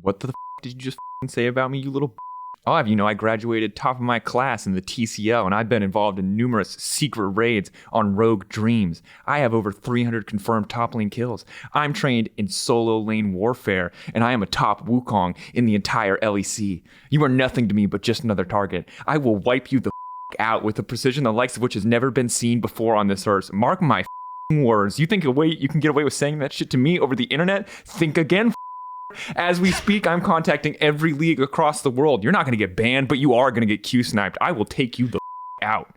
What the did you just say about me, you little I'll have you know I graduated top of my class in the TCL, and I've been involved in numerous secret raids on Rogue Dreams. I have over 300 confirmed top lane kills. I'm trained in solo lane warfare, and I am a top Wukong in the entire LEC. You are nothing to me but just another target. I will wipe you the out with a precision the likes of which has never been seen before on this earth. Mark my words. You think you can get away with saying that shit to me over the internet? Think again. As we speak, I'm contacting every league across the world. You're not going to get banned, but you are going to get Q-sniped. I will take you the out.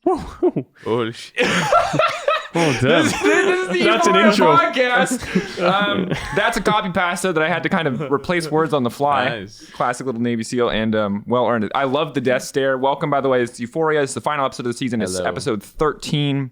Holy shit. Oh, damn. This is the That's an Euphoria intro. podcast. That's a copy pasta that I had to kind of replace words on the fly. Nice. Classic little Navy SEAL, and well earned it. I love the death stare. Welcome, by the way. It's Euphoria. It's the final episode of the season. It's Hello. episode 13.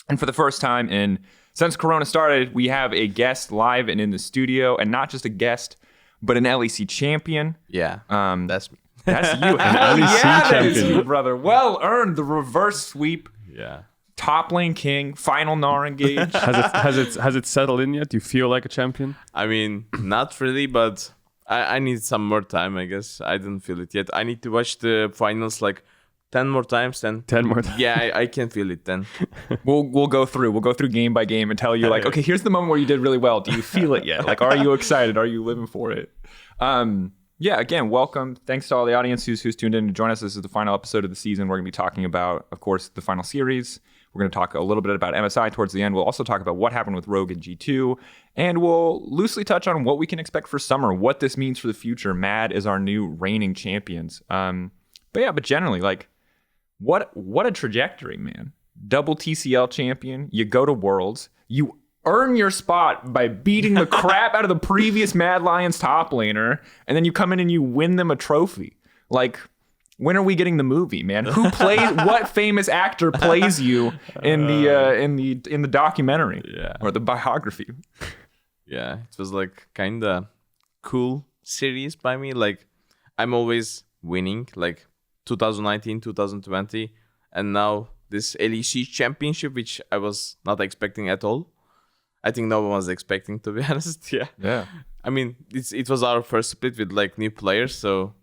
And for the first time since Corona started, we have a guest live and in the studio, and not just a guest, but an LEC champion. Yeah, That's that's me. That's you. LEC Yeah, that is champion. you, brother. Well earned. The reverse sweep. Yeah. Top lane king. Final Gnar engage. Has it settled in yet? Do you feel like a champion? I mean, not really, but I need some more time, I guess. I didn't feel it yet. I need to watch the finals like 10 more times. Then 10 more times. yeah, I can feel it then. We'll go through game by game and tell you like, okay, here's the moment where you did really well. Do you feel it yet? Like, are you excited? Are you living for it? Yeah, again, welcome. Thanks to all the audience who's tuned in to join us. This is the final episode of the season. We're going to be talking about, of course, the final series. We're going to talk a little bit about MSI towards the end. We'll also talk about what happened with Rogue and G2. And we'll loosely touch on what we can expect for summer, what this means for the future. Mad is our new reigning champions. But generally, like, what a trajectory, man. Double TCL champion. You go to Worlds. You earn your spot by beating the crap out of the previous Mad Lions top laner. And then you come in and you win them a trophy. Like, when are we getting the movie, man? Who plays? What famous actor plays you in the documentary or the biography? Yeah, it was like kind of cool series by me. Like, I'm always winning, like 2019, 2020, and now this LEC championship, which I was not expecting at all. I think no one was expecting, to be honest. Yeah. I mean, it was our first split with like new players, so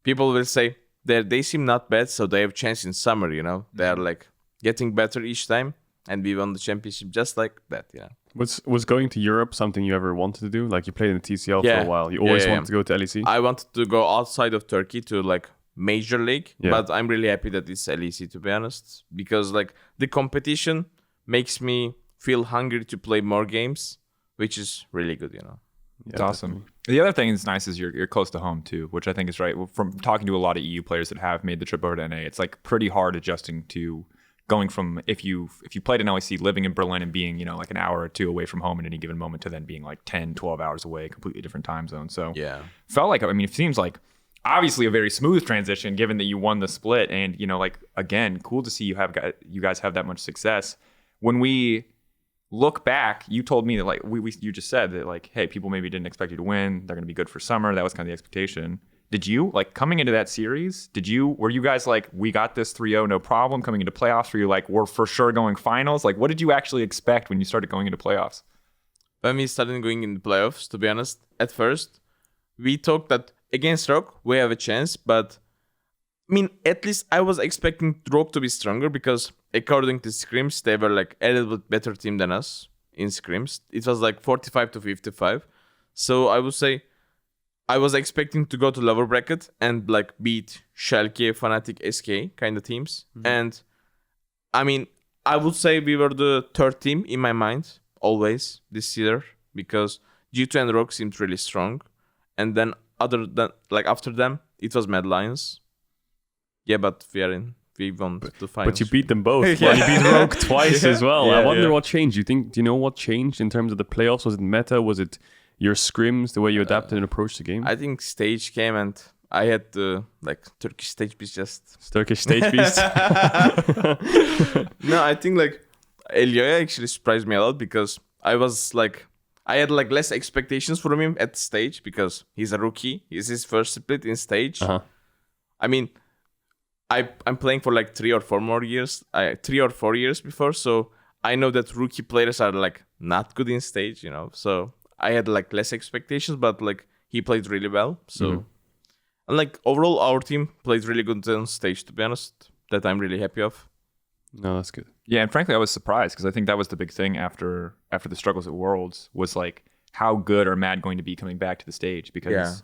people will say they seem not bad, so they have chance in summer. You know, they are like getting better each time, and we won the championship just like that. Yeah. Was going to Europe something you ever wanted to do? Like, you played in the TCL for Yeah. a while. You always Yeah. wanted to go to LEC? I wanted to go outside of Turkey to like major league, Yeah. but I'm really happy that it's LEC, to be honest, because like the competition makes me feel hungry to play more games, which is really good, you know. It's awesome. The other thing that's nice is you're close to home too, which I think is right. From talking to a lot of EU players that have made the trip over to NA, it's like pretty hard adjusting to going from if you played in LEC, living in Berlin and being, you know, like an hour or two away from home at any given moment, to then being like 10, 12 hours away, completely different time zone. So Yeah. felt like, I mean, it seems like obviously a very smooth transition given that you won the split, and, you know, like, again, cool to see you guys have that much success. When we look back, you told me that like you just said that like, hey, people maybe didn't expect you to win. They're going to be good for summer. That was kind of the expectation. Did you, like, coming into that series, were you guys like, we got this 3-0, no problem? Coming into playoffs, were you like, we're for sure going finals? Like, what did you actually expect when you started going into playoffs? When we started going in the playoffs, to be honest, at first, we thought that against Rock, we have a chance, but I mean, at least I was expecting Rock to be stronger because according to scrims, they were like a little bit better team than us in scrims. It was like 45 to 55. So I would say I was expecting to go to lower bracket and like beat Schalke, Fnatic, SK kind of teams. Mm-hmm. And I mean, I would say we were the third team in my mind always this year because G2 and Rock seemed really strong. And then after them, it was Mad Lions. Yeah, but we won the finals. But you beat them both. Well, you beat Rogue twice as well. Yeah, I wonder what changed. Do you know what changed in terms of the playoffs? Was it meta? Was it your scrims, the way you adapted and approached the game? I think stage came and I had the like Turkish stage beast just. Turkish stage beast. No, I think like Elioya actually surprised me a lot because I had like less expectations from him at stage because he's a rookie. It's his first split in stage. Uh-huh. I mean, I'm playing for like 3 or 4 years before, so I know that rookie players are like not good in stage, you know. So I had like less expectations, but like he played really well. So, and like overall, our team played really good on stage. To be honest, that I'm really happy of. No, that's good. Yeah, and frankly, I was surprised because I think that was the big thing after the struggles at Worlds was like, how good are Mad going to be coming back to the stage? Because,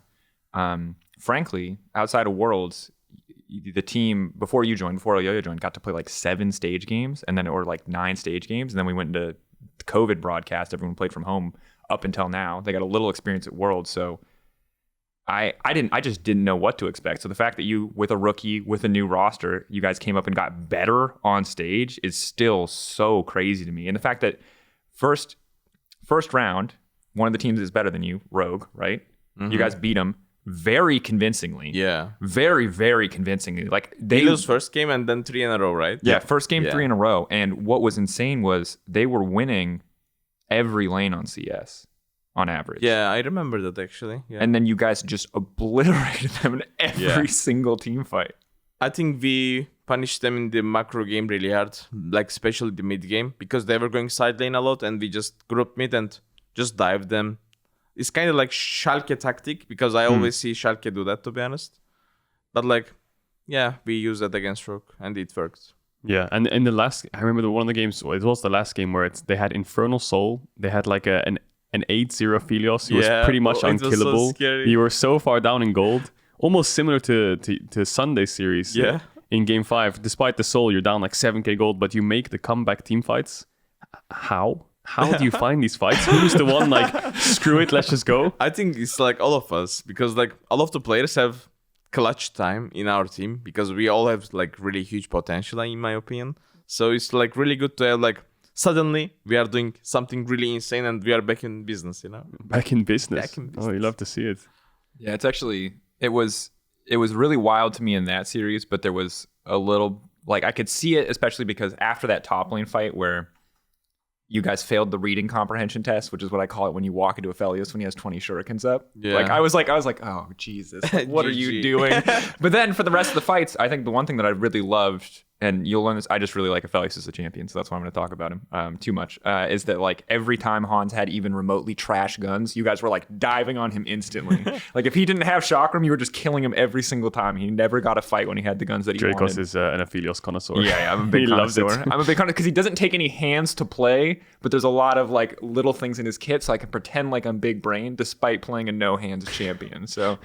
frankly, outside of Worlds, the team before Yo-Yo joined, got to play like 7 stage games, and then or like 9 stage games, and then we went into the COVID broadcast. Everyone played from home up until now. They got a little experience at Worlds, so I just didn't know what to expect. So the fact that you, with a rookie, with a new roster, you guys came up and got better on stage is still so crazy to me. And the fact that first round, one of the teams is better than you, Rogue, right? You guys beat them very convincingly. Yeah. Very, very convincingly. Like They lose first game and then 3 in a row, right? Yeah, first game 3 in a row. And what was insane was they were winning every lane on CS on average. Yeah, I remember that actually. Yeah. And then you guys just obliterated them in every single team fight. I think we punished them in the macro game really hard, like especially the mid game, because they were going side lane a lot and we just grouped mid and just dived them. It's kind of like Schalke tactic, because I always see Schalke do that, to be honest. But like, yeah, we used that against Rogue and it worked. Yeah, and in the last, I remember one of the games, it was the last game where they had Infernal Soul, they had like an 8-0 Philios who was pretty much unkillable. So you were so far down in gold, almost similar to Sunday series. Yeah. In game 5, despite the soul, you're down like 7k gold, but you make the comeback team fights. How do you find these fights? Who's the one like, screw it, let's just go? I think it's like all of us, because like all of the players have clutch time in our team, because we all have like really huge potential, in my opinion. So it's like really good to have like, suddenly we are doing something really insane and we are back in business, you know? Back in business. Oh, you love to see it. Yeah, it's actually, it was really wild to me in that series, but there was a little, like I could see it, especially because after that top lane fight where you guys failed the reading comprehension test, which is what I call it when you walk into Aphelios when he has 20 shurikens up. Yeah. Like I was like, oh Jesus, what are you doing? But then for the rest of the fights, I think the one thing that I really loved, and you'll learn this, I just really like Aphelios as a champion, so that's why I'm going to talk about him too much, is that like every time Hans had even remotely trash guns, you guys were like diving on him instantly. Like if he didn't have chakram, you were just killing him every single time. He never got a fight when he had the guns that he Dracos wanted. is an Aphelios connoisseur. Yeah, I'm a big connoisseur. I'm a big connoisseur because he doesn't take any hands to play, but there's a lot of like little things in his kit, so I can pretend like I'm big brain despite playing a no hands champion. So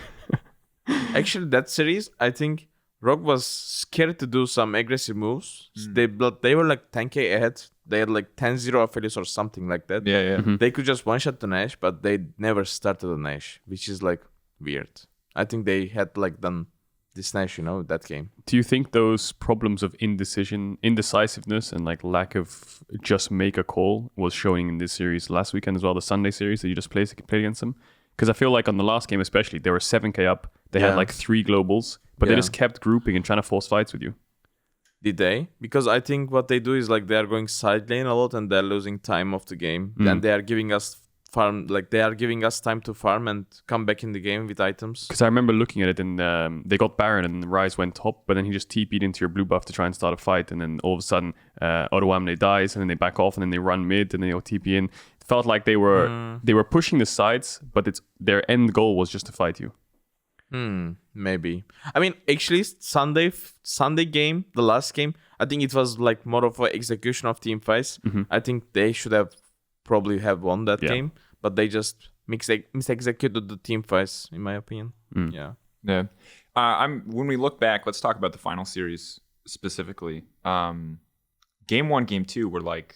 actually, that series, I think Rogue was scared to do some aggressive moves. They were like 10k ahead. They had like 10-0 Aphelios or something like that. yeah. They could just one-shot the Nash, but they never started the Nash, which is like weird. I think they had like done this Nash, that game. Do you think those problems of indecisiveness and like lack of just make a call was showing in this series last weekend as well, the Sunday series that you just played against them? Because I feel like on the last game especially, they were 7k up. They had like 3 globals, but they just kept grouping and trying to force fights with you. Did they? Because I think what they do is like they are going side lane a lot and they're losing time of the game. Then they are giving us time to farm and come back in the game with items. Because I remember looking at it and they got Baron and Ryze went top, but then he just TP'd into your blue buff to try and start a fight, and then all of a sudden Odoamne dies and then they back off and then they run mid and they TP in. It felt like they were pushing the sides, but their end goal was just to fight you. Maybe. I mean, actually, Sunday game, the last game, I think it was like more of an execution of team fights. I think they should have probably won that game, but they just mis-executed the team fights, in my opinion. Yeah. When we look back, let's talk about the final series specifically. Game 1, game 2 were like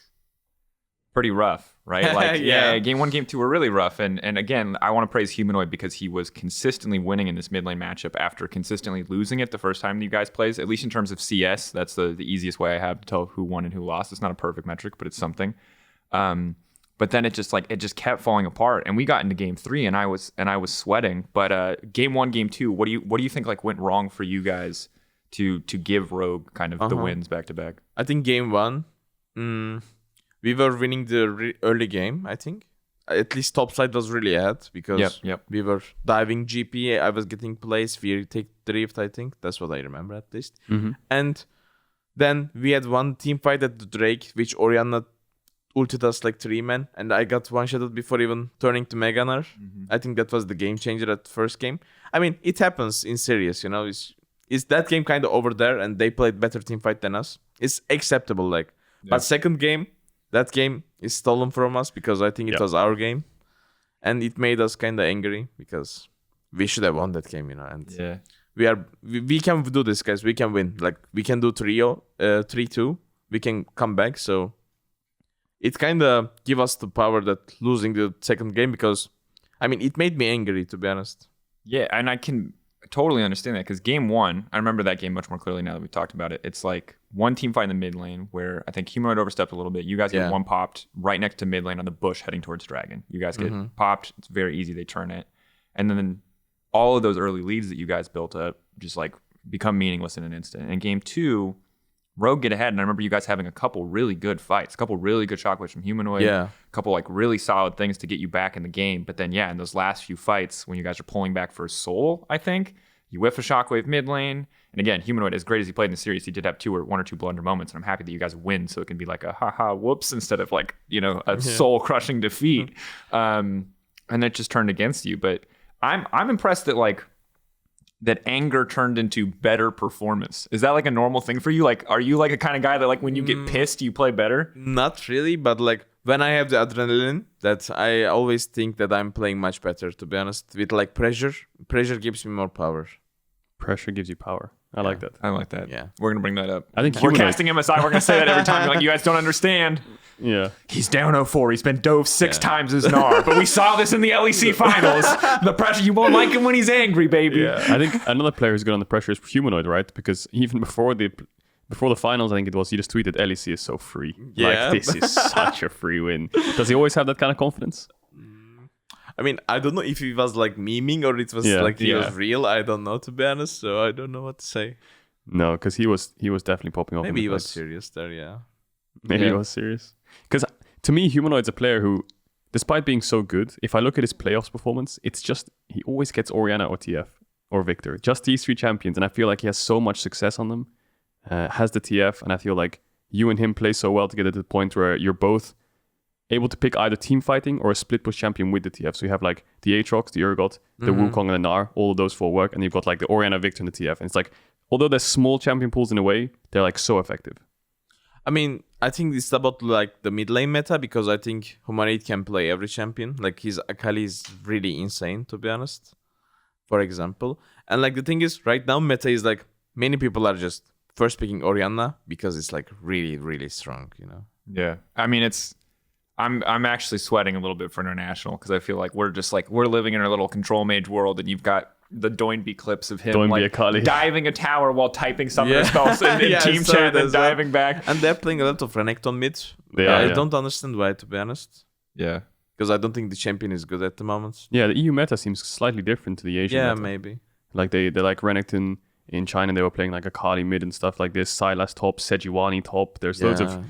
pretty rough, right? Like, game 1, game 2 were really rough. And again, I want to praise Humanoid because he was consistently winning in this mid lane matchup after consistently losing it the first time you guys plays, at least in terms of CS. That's the easiest way I have to tell who won and who lost. It's not a perfect metric, but it's something. But then it just kept falling apart, and we got into game 3, and I was sweating. But game 1, game 2, what do you think like went wrong for you guys to give Rogue kind of the wins back to back? I think game 1, we were winning the early game. I think at least top side was really ahead because we were diving GP. I was getting plays. We take drift. I think that's what I remember at least. And then we had one team fight at the Drake, which Orianna ulted us like 3-man, and I got one-shotted before even turning to Mega Gnar. I think that was the game changer at the first game. I mean, it happens in series, you know. Is that game kind of over there, and they played better team fight than us? It's acceptable, like. Yeah. But second game, that game is stolen from us because I think it was our game, and it made us kind of angry because we should have won that game, you know. And we can do this, guys. We can win. Like, we can do 3-2. We can come back. So it kind of give us the power that losing the second game, because I mean, it made me angry, to be honest. Yeah, and I can totally understand that, because game one, I remember that game much more clearly now that we talked about it. It's like one team fight in the mid lane where I think Humanoid overstepped a little bit. You guys get one popped right next to mid lane on the bush heading towards Dragon. You guys get popped. It's very easy. They turn it. And then all of those early leads that you guys built up just like become meaningless in an instant. In game two, Rogue get ahead, and I remember you guys having a couple really good fights, a couple really good shockwaves from Humanoid, a couple like really solid things to get you back in the game. But then, in those last few fights, when you guys are pulling back for Soul, I think, you whiff a shockwave mid lane. And again, Humanoid, as great as he played in the series, he did have one or two blunder moments, and I'm happy that you guys win, so it can be like a haha whoops instead of like, you know, a soul-crushing defeat. And it just turned against you. But I'm impressed that like that anger turned into better performance. Is that like a normal thing for you? Like, are you like a kind of guy that like when you get pissed, you play better? Not really, but like when I have the adrenaline, that I always think that I'm playing much better, to be honest. With like pressure gives me more power. Pressure gives you power. I like that. I like that. Yeah. We're going to bring that up. I think we're casting MSI. We're going to say that every time. Like, you guys don't understand. Yeah. He's down 0-4. He's been dove 6 times as Gnar. But we saw this in the LEC finals. The pressure, you won't like him when he's angry, baby. Yeah. I think another player who's good on the pressure is Humanoid, right? Because even before the finals, I think it was, he just tweeted, LEC is so free. Yeah. Like, this is such a free win. Does he always have that kind of confidence? I mean, I don't know if he was like memeing or it was like he was real. I don't know, to be honest. So I don't know what to say. No, because he was definitely popping off. Maybe he was serious there, Maybe he was serious. Because to me, Humanoid's a player who, despite being so good, if I look at his playoffs performance, it's just, he always gets Orianna or TF or Victor. Just these 3 champions. And I feel like he has so much success on them. Has the TF, and I feel like you and him play so well together to the point where you're both able to pick either team fighting or a split push champion with the TF. So you have like the Aatrox, the Urgot, the Wukong, and the Gnar, all of those 4 work, and you've got like the Orianna, Victor, and the TF. And it's like, although they're small champion pools in a way, they're like so effective. I mean, I think it's about like the mid lane meta, because I think Humanoid can play every champion. Like his Akali is really insane, to be honest, for example. And like the thing is, right now meta is like many people are just first picking Orianna because it's like really, really strong, you know? Yeah. I mean, I'm actually sweating a little bit for international, because I feel like we're living in a little control mage world, and you've got the Doinby clips of him like diving a tower while typing summoner spells in team chat and diving back. And they're playing a lot of Renekton mid. I don't understand why, to be honest. Yeah. Because I don't think the champion is good at the moment. Yeah, the EU meta seems slightly different to the Asian meta. Yeah, maybe. Like they like Renekton in China, they were playing like Akali mid and stuff like this. Sylas top, Sejuani top. There's loads of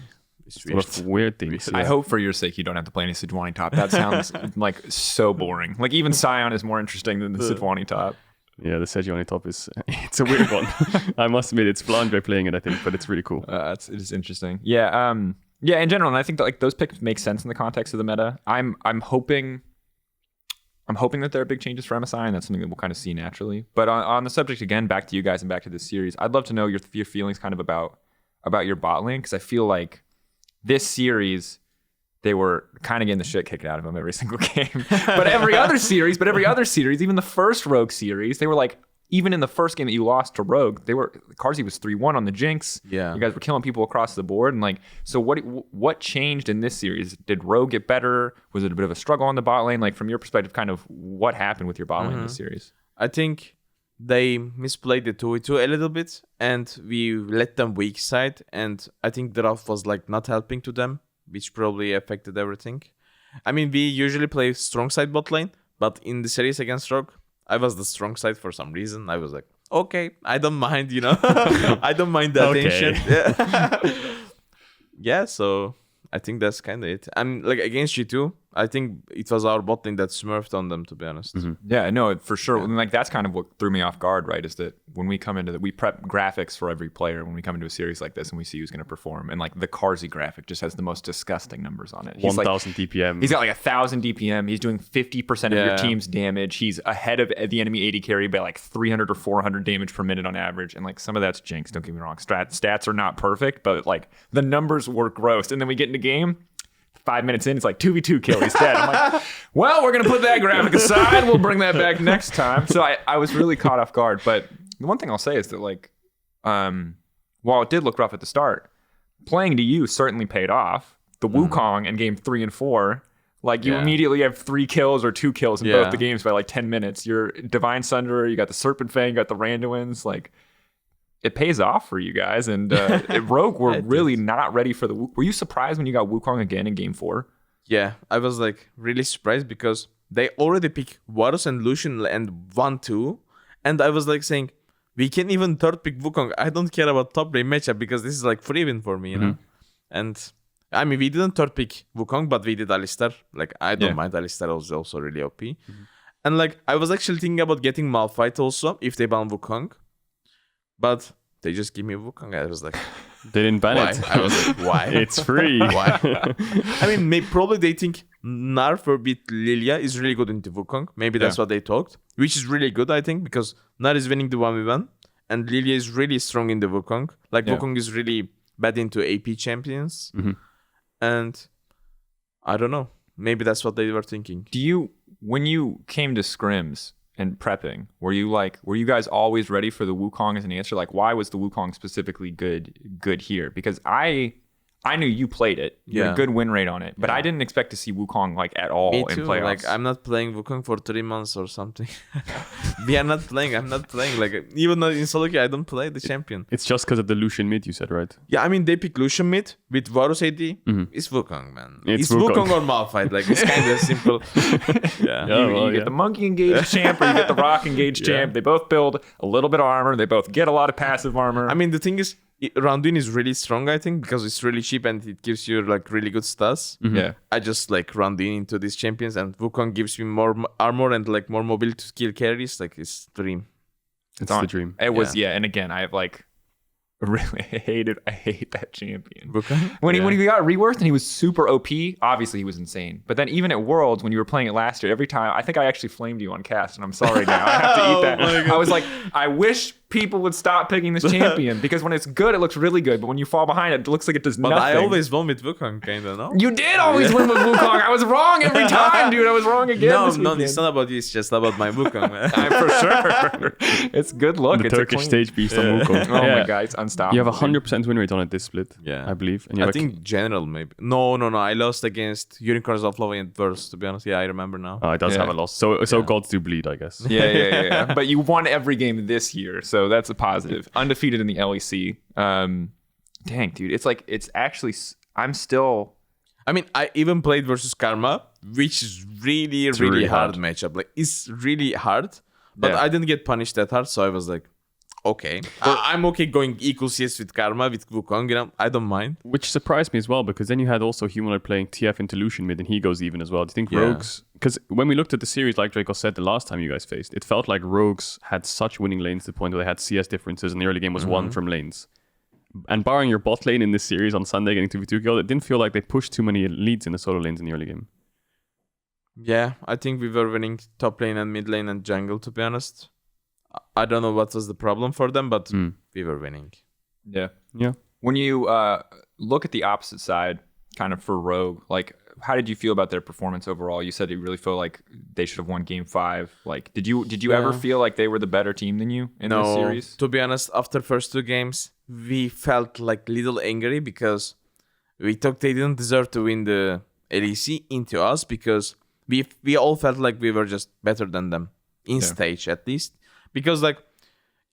weird things. I hope for your sake you don't have to play any Sejuani top. That sounds like so boring. Like even Sion is more interesting than the Sejuani top. Yeah, the Sejuani top it's a weird one. I must admit, it's Flandre playing it, I think, but it's really cool. It is interesting. Yeah, in general, and I think that like those picks make sense in the context of the meta. I'm hoping that there are big changes for MSI, and that's something that we'll kind of see naturally. But on the subject again, back to you guys and back to this series, I'd love to know your feelings kind of about your bot lane, because I feel like this series, they were kind of getting the shit kicked out of them every single game. But every other series, even the first Rogue series, they were like, even in the first game that you lost to Rogue, Carzzy was 3-1 on the Jinx. Yeah. You guys were killing people across the board. And like, so what changed in this series? Did Rogue get better? Was it a bit of a struggle on the bot lane? Like from your perspective, kind of what happened with your bot lane in this series? I think they misplayed the 2v2 a little bit, and we let them weak side, and I think the Ralph was like not helping to them, which probably affected everything. I mean, we usually play strong side bot lane, but in the series against Rogue, I was the strong side for some reason. I was like, okay, I don't mind, you know. I don't mind the attention. Yeah. Yeah, so I think that's kind of it. And like against G2, I think it was our bot lane that smurfed on them, to be honest. Yeah, no, for sure. And like that's kind of what threw me off guard, right? Is that when we come into we prep graphics for every player when we come into a series like this and we see who's going to perform, and like the Carsey graphic just has the most disgusting numbers on it. 1,000 DPM. He's got like 1,000 DPM. He's doing 50% of your team's damage. He's ahead of the enemy AD carry by like 300 or 400 damage per minute on average. And like some of that's jinx. Don't get me wrong. Stats are not perfect, but like the numbers were gross. And then we get into game. 5 minutes in, it's like 2v2 kill. He's dead. I'm like, well, we're going to put that graphic aside. We'll bring that back next time. So I was really caught off guard. But the one thing I'll say is that, like, while it did look rough at the start, playing to you certainly paid off. The Wukong in game 3 and 4, like, you immediately have 3 kills or 2 kills in both the games by like 10 minutes. You're Divine Sunderer, you got the Serpent Fang, you got the Randuins, like, it pays off for you guys, and Rogue were really not ready for the. Were you surprised when you got Wukong again in Game 4? Yeah, I was like really surprised because they already picked Varus and Lucian and 1-2, and I was like saying, we can even third pick Wukong. I don't care about top lane matchup because this is like free win for me, you know. And I mean, we didn't third pick Wukong, but we did Alistar. Like, I don't mind. Alistar was also really OP, and like I was actually thinking about getting Malphite also if they ban Wukong. But they just give me Wukong. I was like, they didn't ban why? it. I was like, why? It's free. Why? I mean, probably they think Gnar for beat Lilia is really good into Wukong. Maybe that's what they talked, which is really good, I think, because Gnar is winning the 1v1 and Lilia is really strong in the Wukong. Like, Wukong is really bad into AP champions. And I don't know. Maybe that's what they were thinking. When you came to scrims and prepping, were you guys always ready for the Wukong as an answer? Like, why was the Wukong specifically good here? Because I knew you played it. You had a good win rate on it, but I didn't expect to see Wukong like at all in playoffs. Like, I'm not playing Wukong for 3 months or something. I'm not playing. Like, even though in solo queue, I don't play the champion. It's just because of the Lucian mid, you said, right? Yeah, I mean, they pick Lucian mid with Varus AD. It's Wukong, man. It's Wukong or Malphite. Like, it's kind of simple. You get the monkey engaged champ or you get the rock engaged champ. They both build a little bit of armor. They both get a lot of passive armor. I mean, the thing is, Randuin is really strong, I think, because it's really cheap and it gives you like really good stats. Yeah, I just like Randuin into these champions, and Wukong gives me more armor and like more mobility to kill carries. Like, it's dream. It's the dream. It was, and again, I have like really I hate that champion. Wukong? When he got reworked and he was super OP, obviously he was insane. But then even at Worlds, when you were playing it last year, every time, I think I actually flamed you on cast, and I'm sorry now. I have to eat that. I was like, I wish people would stop picking this champion, because when it's good, it looks really good. But when you fall behind it looks like it does nothing. But I always won with Wukong, kind of, no? You did always win with Wukong. I was wrong every time, dude. I was wrong again. No, it's not about you. It's just about my Wukong, man. For sure. It's good look. The it's Turkish stage beast on Wukong. Oh my God, it's unstoppable. You have 100% win rate on it this split, I believe. And you I think general, maybe. No. I lost against Unicorns of Love and Verse, to be honest. Yeah, I remember now. Oh, it does have a loss. So gods do bleed, I guess. Yeah. But you won every game this year, so that's a positive. Undefeated in the LEC. Dang, dude. It's actually, I'm still... I mean, I even played versus Karma, which is really hard matchup. Like, it's really hard, but I didn't get punished that hard, so I was like, okay. I'm okay going equal CS with Karma, with Wukong, you know, I don't mind. Which surprised me as well, because then you had also Humanoid playing TF into Lucian mid, and he goes even as well. Do you think Rogues... Because when we looked at the series, like Draco said the last time you guys faced, it felt like Rogues had such winning lanes to the point where they had CS differences, and the early game was won from lanes. And barring your bot lane in this series on Sunday getting 2v2 kill, it didn't feel like they pushed too many leads in the solo lanes in the early game. Yeah, I think we were winning top lane and mid lane and jungle, to be honest. I don't know what was the problem for them, but we were winning. Yeah. When you look at the opposite side, kind of for Rogue, like, how did you feel about their performance overall? You said you really feel like they should have won Game 5. Like, did you ever feel like they were the better team than you in this series? To be honest, after first 2 games, we felt like little angry because we thought they didn't deserve to win the LEC into us, because we all felt like we were just better than them in stage, at least. Because like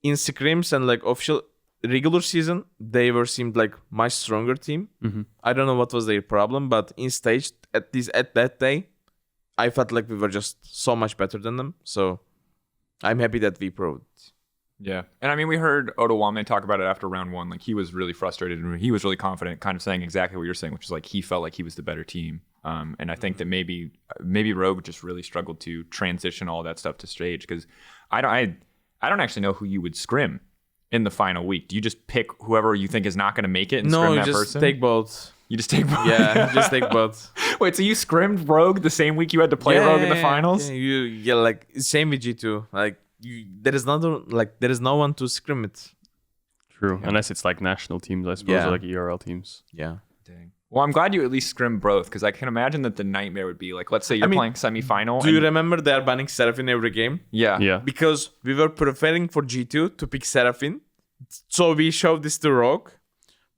in scrims and like official regular season, they seemed like much stronger team. I don't know what was their problem, but in stage, at least at that day, I felt like we were just so much better than them. So I'm happy that we proved. Yeah. And I mean, we heard Oda Wame talk about it after round 1. Like, he was really frustrated and he was really confident, kind of saying exactly what you're saying, which is like he felt like he was the better team. And I think that maybe Rogue just really struggled to transition all that stuff to stage, because I don't actually know who you would scrim in the final week. Do you just pick whoever you think is not going to make it and scrim that person? No, you just take both. You just take both? Yeah, just take both. Wait, so you scrimmed Rogue the same week you had to play Rogue in the finals? Yeah, like same with G2. Like there is no one to scrim it. True, unless it's like national teams, I suppose, or like ERL teams. Yeah. Dang. Well, I'm glad you at least scrimmed both, because I can imagine that the nightmare would be like, let's say you're playing semifinal. Do you remember they are banning Seraphine every game? Yeah. Because we were preparing for G2 to pick Seraphine, so we showed this to Rogue,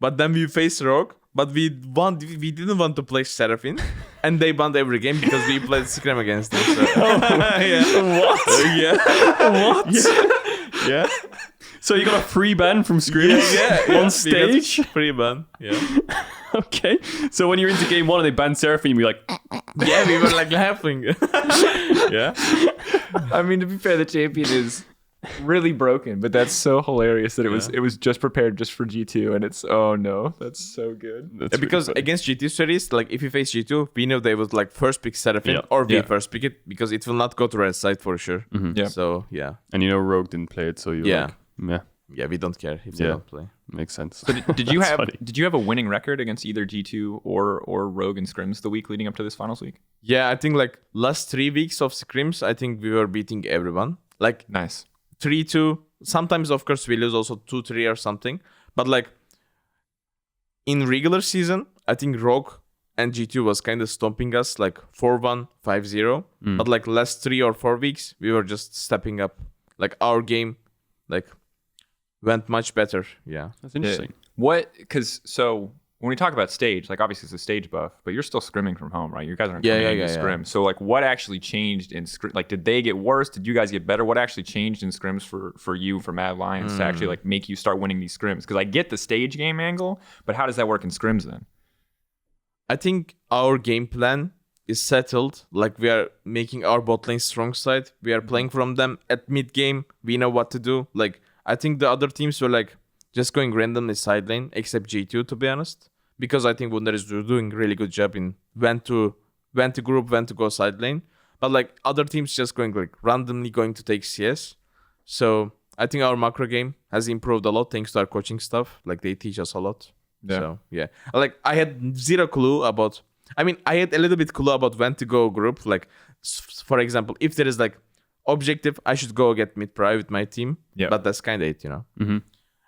but then we faced Rogue, but we didn't want to play Seraphine, and they banned every game because we played Scrim against them. So. What? Yeah. What? Yeah. So you got a free ban from Scrimming on stage? Free ban. Yeah. Okay. So when you're into game one and they ban Seraphine, you're like, yeah, we were like laughing. Yeah. I mean, to be fair, the champion is really broken, but that's so hilarious that it was just prepared just for G2, and it's that's so good. That's because against G2 series, like if you face G2, we know they would like first pick Seraphine or we first pick it, because it will not go to red side for sure. Mm-hmm. Yeah. So yeah. And Rogue didn't play it, so you yeah, we don't care if they don't play. Makes sense. So did you have a winning record against either G2 or Rogue in scrims the week leading up to this finals week? Yeah, I think like last 3 weeks of scrims, I think we were beating everyone. Like nice. 3-2. Sometimes, of course, we lose also 2-3 or something. But like in regular season, I think Rogue and G2 was kind of stomping us like 4-1, 5-0. But like last 3 or 4 weeks, we were just stepping up. Like our game, like went much better. Yeah, that's interesting. So when we talk about stage, like obviously it's a stage buff, but you're still scrimming from home, right? You guys aren't coming in to scrim. Yeah. So like what actually changed in scrim? Like did they get worse? Did you guys get better? What actually changed in scrims for you, for Mad Lions, to actually like make you start winning these scrims? Because I get the stage game angle, but how does that work in scrims then? I think our game plan is settled. Like we are making our bot lane strong side. We are playing from them at mid game. We know what to do. Like I think the other teams were like just going randomly side lane, except G2, to be honest. Because I think Wunder is doing really good job in when to group, when to go side lane. But like other teams just going like randomly going to take CS. So I think our macro game has improved a lot thanks to our coaching stuff. Like they teach us a lot. Yeah. So yeah. Like I had zero clue about, I had a little bit clue about when to go group. Like for example, if there is like objective, I should go get mid pri with my team. Yeah. But that's kind of it, Mm-hmm.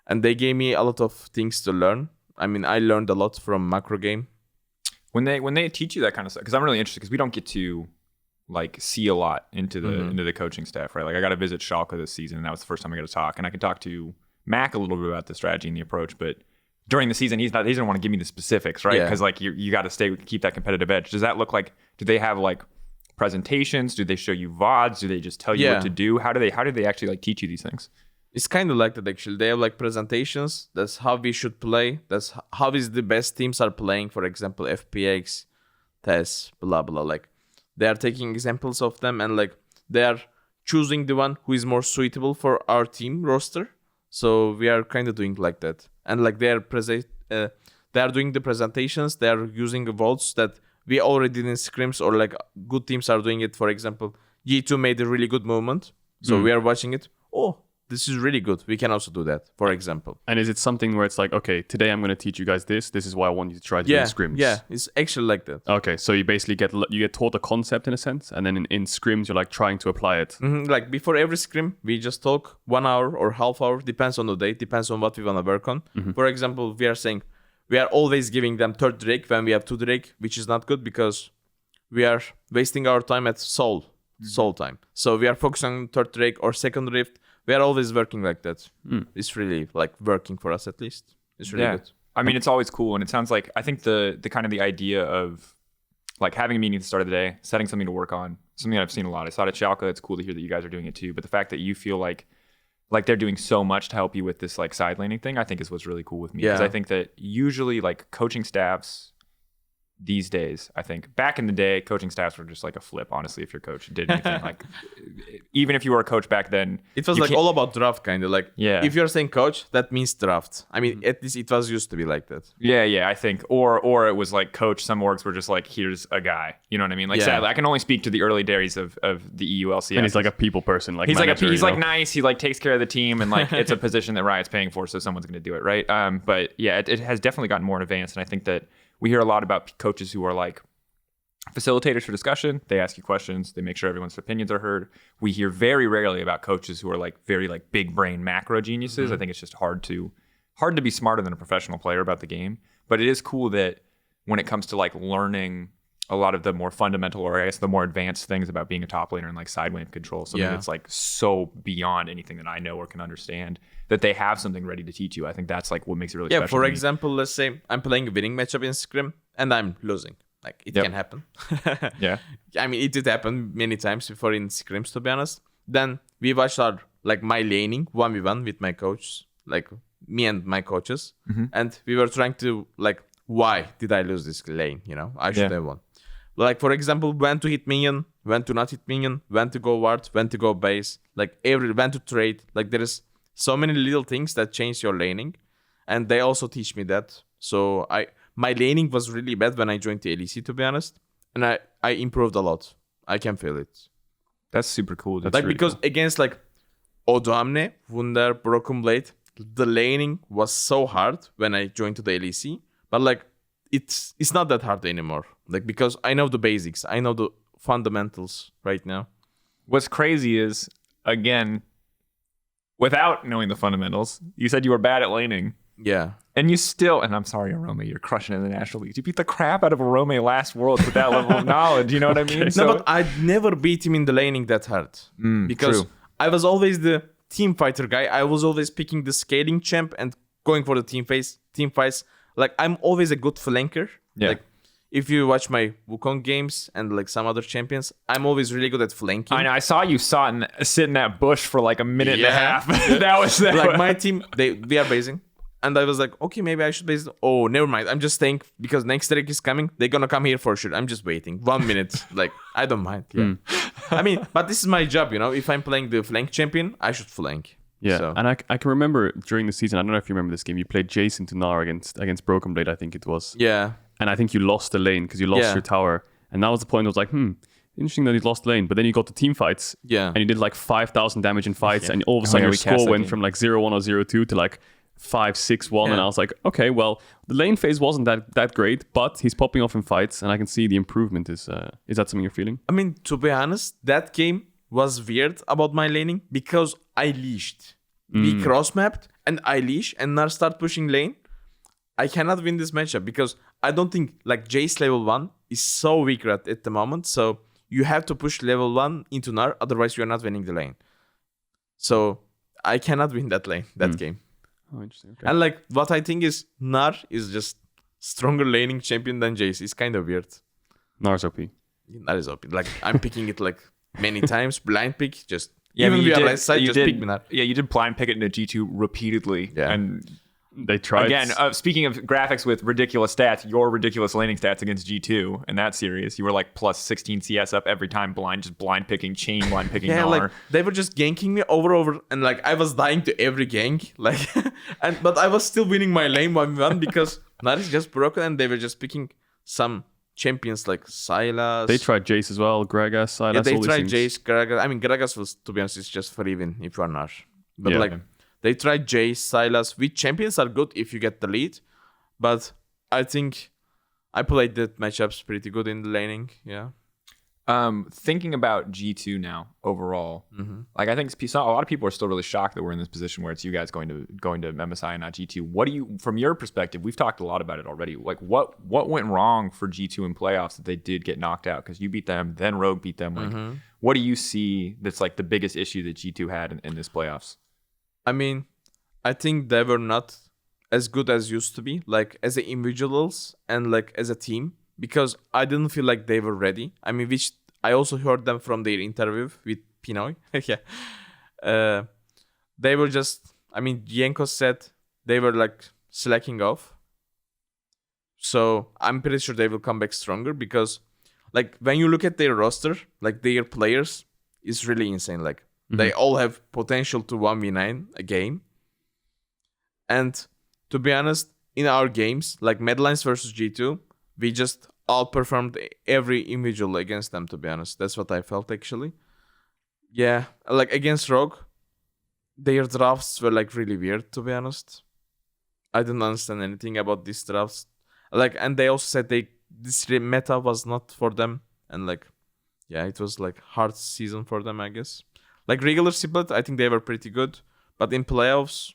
And they gave me a lot of things to learn. I learned a lot from macro game. When they teach you that kind of stuff, because I'm really interested, because we don't get to like see a lot into the coaching staff, right? Like I got to visit Schalke this season, and that was the first time I got to talk. And I could talk to Mac a little bit about the strategy and the approach, but during the season, he doesn't want to give me the specifics, right? Because like you got to keep that competitive edge. Does that look like? Do they have like presentations? Do they show you VODs? Do they just tell you what to do? How do they actually like teach you these things? It's kind of like that actually. They have like presentations. That's how we should play. That's how is the best teams are playing. For example, FPX, TES, blah blah. Like they are taking examples of them and like they are choosing the one who is more suitable for our team roster. So we are kind of doing like that. And like they are doing the presentations. They are using the votes that we already did in scrims, or like good teams are doing it. For example, G2 made a really good movement, so we are watching it. Oh, this is really good. We can also do that, for example. And is it something where it's like, okay, today I'm going to teach you guys this. This is why I want you to try to win scrims. Yeah, it's actually like that. Okay, so you basically get taught a concept in a sense, and then in scrims you're like trying to apply it. Mm-hmm. Like before every scrim, we just talk 1 hour or half hour, depends on the day, depends on what we want to work on. Mm-hmm. For example, we are saying we are always giving them third Drake when we have 2 Drake, which is not good because we are wasting our time at soul time. So we are focusing on third Drake or second Rift. We are always working like that. It's really like working for us at least. It's really good. It's always cool. And it sounds like, I think the kind of the idea of like having a meeting at the start of the day, setting something to work on, something that I've seen a lot. I saw it at Schalke. It's cool to hear that you guys are doing it too. But the fact that you feel like they're doing so much to help you with this like side laning thing, I think is what's really cool with me. Because I think that usually like coaching staffs, these days. I think back in the day, coaching staffs were just like a flip. Honestly, if your coach did anything, like even if you were a coach back then, it was like all about draft, kind of like. Yeah. If you're saying coach, that means draft. I mean, at least it was used to be like that. Yeah. I think, or it was like coach. Some orgs were just like, here's a guy. You know what I mean? Like, sadly, I can only speak to the early days of the EULCS. And he's like a people person. Like he's manager, he's like nice. He like takes care of the team, and like it's a position that Riot's paying for, so someone's going to do it, right? But yeah, it has definitely gotten more advanced, and I think that we hear a lot about coaches who are like facilitators for discussion. They ask you questions. They make sure everyone's opinions are heard. We hear very rarely about coaches who are like very like big brain macro geniuses. I think it's just hard to be smarter than a professional player about the game. But it is cool that when it comes to like learning a lot of the more fundamental, or I guess the more advanced things about being a top laner and like side wave control, something that's like so beyond anything that I know or can understand, that they have something ready to teach you. I think that's like what makes it really special. Yeah, for example, let's say I'm playing a winning matchup in Scrim and I'm losing. Like, it can happen. Yeah. I mean, it did happen many times before in Scrims, to be honest. Then we watched my laning 1v1 with my coach, like me and my coaches. And we were trying to, like, why did I lose this lane? You know, I should have won. Like, for example, when to hit minion, when to not hit minion, when to go ward, when to go base, like when to trade. Like, there is so many little things that change your laning. And they also teach me that. So my laning was really bad when I joined the LEC, to be honest. And I improved a lot. I can feel it. That's super cool. That's like, really because cool. Against like Odoamne, Wunder, Broken Blade, the laning was so hard when I joined to the LEC. But like, it's not that hard anymore. Like, because I know the basics. I know the fundamentals right now. What's crazy is, again, without knowing the fundamentals, you said you were bad at laning. Yeah. And you still, and I'm sorry, Arome, you're crushing it in the National League. You beat the crap out of Arome last Worlds with that level of knowledge. You know what I mean? No, but I never beat him in the laning that hard. Because true. I was always the team fighter guy. I was always picking the scaling champ and going for the team fights. Like, I'm always a good flanker. Yeah. Like, if you watch my Wukong games and like some other champions, I'm always really good at flanking. I know. I saw you sit in that bush for like a minute and a half. that was like my team. We are basing. And I was like, okay, maybe I should base. Oh, never mind. I'm just staying because next Derek is coming. They're gonna come here for sure. I'm just waiting 1 minute. Like, I don't mind. Yeah. I mean, but this is my job, you know. If I'm playing the flank champion, I should flank. Yeah, So. and I can remember during the season, I don't know if you remember this game, you played Jason to Gnar against Broken Blade, I think it was. Yeah. And I think you lost the lane because you lost your tower. And that was the point. I was like, interesting that you lost the lane. But then you got to team fights. Yeah. And you did like 5,000 damage in fights. And all of a sudden your score went from like 0-1 or 0-2 to like 5-6-1. And I was like, okay, well, the lane phase wasn't that great, but he's popping off in fights. And I can see the improvement. Is that something you're feeling? I mean, to be honest, that game was weird about my laning because I leashed. We cross-mapped and I leash and Gnar start pushing lane. I cannot win this matchup because I don't think like Jace level 1 is so weak at the moment. So you have to push level 1 into Gnar, otherwise you're not winning the lane. So I cannot win that game. Oh, interesting. Okay. And like what I think is Gnar is just stronger laning champion than Jace. It's kind of weird. Gnar's OP. Gnar is OP. Like I'm picking it like many times, blind pick, just Yeah, even you we are did, left side, you just did, pick Gnar. Yeah, you did blind pick it into G2 repeatedly. Yeah. And They tried. again, speaking of graphics with ridiculous stats, your ridiculous laning stats against G2 in that series, you were like plus 16 CS up every time, just blind picking, chain blind picking. Yeah, Gnar. like they were just ganking me over, and like I was dying to every gank, like, but I was still winning my lane 1v1 because Gnar is just broken, and they were just picking some champions like Sylas. They tried Jace as well, Gragas, Sylas. Yeah, they all these tried things. Jace, Gragas. I mean, Gragas was, to be honest, it's just for even if you are Gnar. But Yeah. like they tried Jace, Sylas. Which champions are good if you get the lead, but I think I played the matchups pretty good in the laning. Yeah. Thinking about G2 now overall, like I think a lot of people are still really shocked that we're in this position where it's you guys going to MSI and not G2. What do you, from your perspective, we've talked a lot about it already. Like what went wrong for G2 in playoffs that they did get knocked out? Because you beat them, then Rogue beat them. Like, what do you see that's like the biggest issue that G2 had in this playoffs? I mean, I think they were not as good as used to be, like as individuals and like as a team, because I didn't feel like they were ready. I mean, which I also heard them from their interview with Pinoy. Yeah. They were just, I mean, Yenko said they were like slacking off. So I'm pretty sure they will come back stronger because, like, when you look at their roster, like their players, it's really insane. Like they all have potential to 1v9 a game. And to be honest, in our games, like Madlines versus G2, we just outperformed every individual against them, to be honest. That's what I felt, actually. Yeah, like against Rogue, their drafts were like really weird, to be honest. I didn't understand anything about these drafts. Like, and they also said this meta was not for them. And like, yeah, it was like hard season for them, I guess. Like regular split, I think they were pretty good. But in playoffs,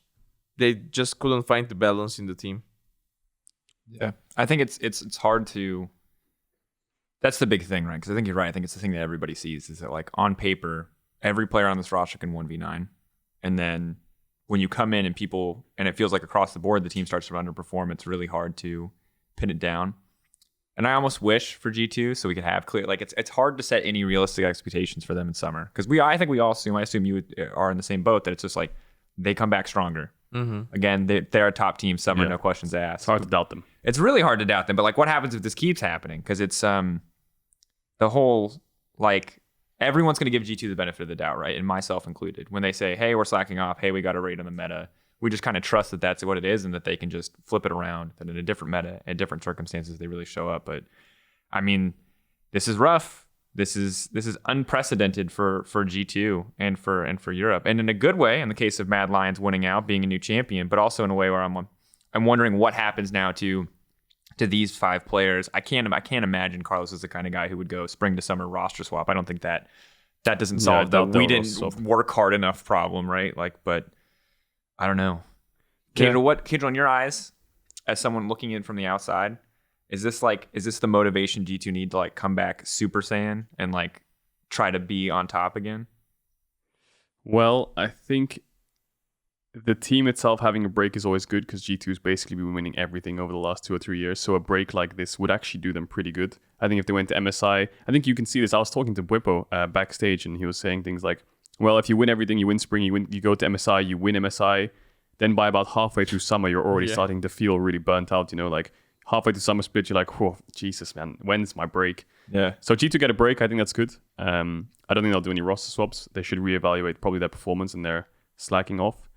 they just couldn't find the balance in the team. Yeah, I think it's hard to. That's the big thing, right? Because I think you're right. I think it's the thing that everybody sees is that, like, on paper, every player on this roster can 1v9, and then when you come in and it feels like across the board the team starts to underperform, it's really hard to pin it down. And I almost wish for G2 so we could have clear, like, it's hard to set any realistic expectations for them in summer because I think we all assume, I assume you are in the same boat, that it's just like they come back stronger. Again, they're a top team summer, no questions asked. It's hard to doubt them. It's really hard to doubt them, but like, what happens if this keeps happening? Because it's the whole, like, everyone's going to give G2 the benefit of the doubt, right? And myself included. When they say, hey, we're slacking off, hey, we got a raid on the meta, we just kind of trust that that's what it is and that they can just flip it around, that in a different meta, in different circumstances, they really show up. But I mean, this is rough. This is unprecedented for G2 and for Europe. And in a good way, in the case of Mad Lions winning out, being a new champion, but also in a way where I'm wondering what happens now to these 5 players. I can't imagine Carlos is the kind of guy who would go spring to summer roster swap. I don't think that doesn't solve the we didn't work hard enough problem, right? Like, but I don't know. Kedro, in your eyes, as someone looking in from the outside, is this the motivation G2 need to, like, come back Super Saiyan and, like, try to be on top again? Well, I think the team itself having a break is always good because G2 has basically been winning everything over the last 2 or 3 years. So a break like this would actually do them pretty good. I think if they went to MSI, I think you can see this. I was talking to Bwipo backstage and he was saying things like, well, if you win everything, you win spring, you go to MSI, you win MSI. Then by about halfway through summer, you're already starting to feel really burnt out. You know, like halfway to summer split, you're like, whoa, Jesus, man, when's my break? Yeah. So G2 get a break. I think that's good. I don't think they'll do any roster swaps. They should reevaluate probably their performance and their slacking off.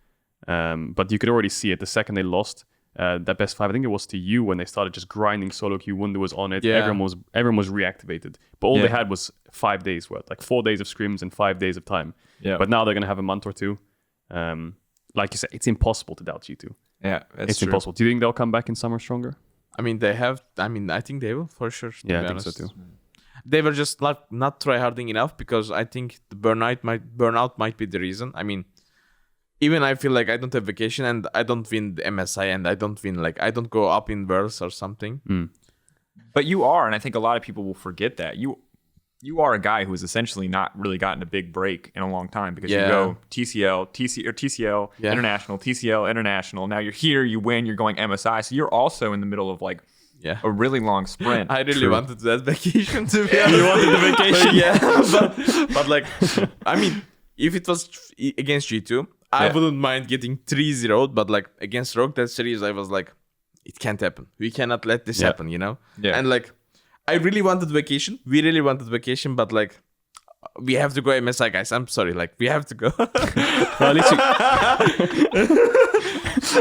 But you could already see it the second they lost that best 5. I think it was to you when they started just grinding solo queue. Wunder was on it. Yeah. Everyone was reactivated. But all they had was 5 days worth, like 4 days of scrims and 5 days of time. Yeah. But now they're gonna have a month or two. Like you said, it's impossible to doubt G2. Yeah, it's true. Impossible. Do you think they'll come back in summer stronger? I mean, they have. I mean, I think they will for sure. Yeah, I think so too. They were just not tryharding enough because I think the burnout might be the reason. I mean, even I feel like I don't have vacation and I don't win the MSI and I don't go up in worlds or something. But you are, and I think a lot of people will forget that you are a guy who has essentially not really gotten a big break in a long time because you go TCL, international, TCL, international. Now you're here, you win, you're going MSI. So you're also in the middle of, like, a really long sprint. I really wanted that vacation, to be honest. You wanted the vacation? but like, I mean, if it was against G2, I wouldn't mind getting 3-0, but like against Rogue, that series, I was like, it can't happen. We cannot let this happen, you know? Yeah. And like, I really wanted vacation. We really wanted vacation, but like, we have to go MSI, guys. I'm sorry, like, we have to go.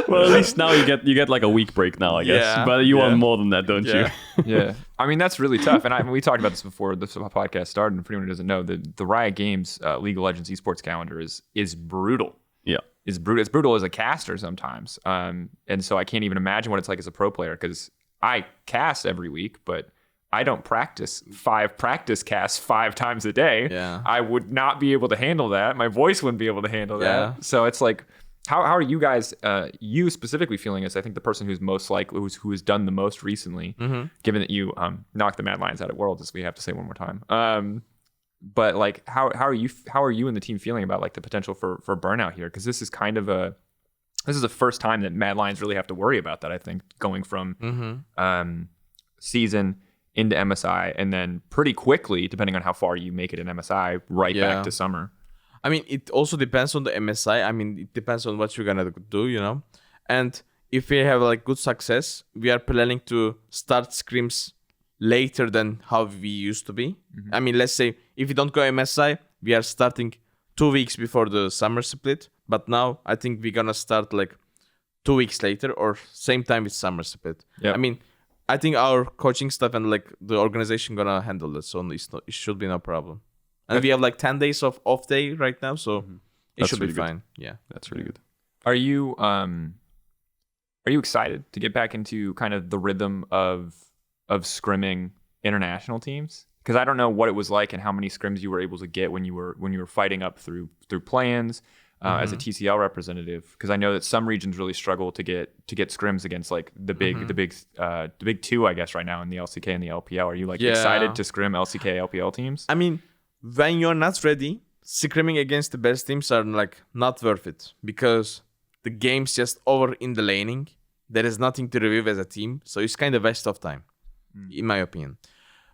Well, at least now you get like a week break now, I guess. Yeah, but you want more than that, don't you? Yeah. I mean, that's really tough. And we talked about this before this podcast started. And for anyone who doesn't know, the Riot Games League of Legends esports calendar is brutal. Yeah. It's brutal as a caster sometimes. And so I can't even imagine what it's like as a pro player because I cast every week, but I don't practice 5 practice casts 5 times a day. Yeah. I would not be able to handle that. My voice wouldn't be able to handle that. So it's like, how are you guys, you specifically feeling as I think the person who's most likely, who has done the most recently, given that you knocked the Mad Lions out at Worlds, as we have to say one more time. But like, how are you and the team feeling about like the potential for burnout here? Because this is kind of this is the first time that Mad Lions really have to worry about that. I think going from season into MSI and then pretty quickly, depending on how far you make it in MSI, back to summer. I mean, it also depends on the MSI. I mean, it depends on what you're gonna do, you know. And if we have like good success, we are planning to start scrims later than how we used to be. I mean, let's say if we don't go MSI, we are starting 2 weeks before the summer split. But now I think we're gonna start like 2 weeks later or same time with summer split. Yep. I mean, I think our coaching staff and like the organization gonna handle it, so it should be no problem. And we have like 10 days of off day right now, so it should be fine. Yeah, That's really good. Are you excited to get back into kind of the rhythm of scrimming international teams? Because I don't know what it was like and how many scrims you were able to get when you were fighting up through play-ins as a TCL representative. Because I know that some regions really struggle to get scrims against like the big two, I guess, right now in the LCK and the LPL. Are you like excited to scrim LCK LPL teams? I mean, when you're not ready, scrimming against the best teams are like not worth it because the game's just over in the laning. There is nothing to review as a team, so it's kind of waste of time, in my opinion.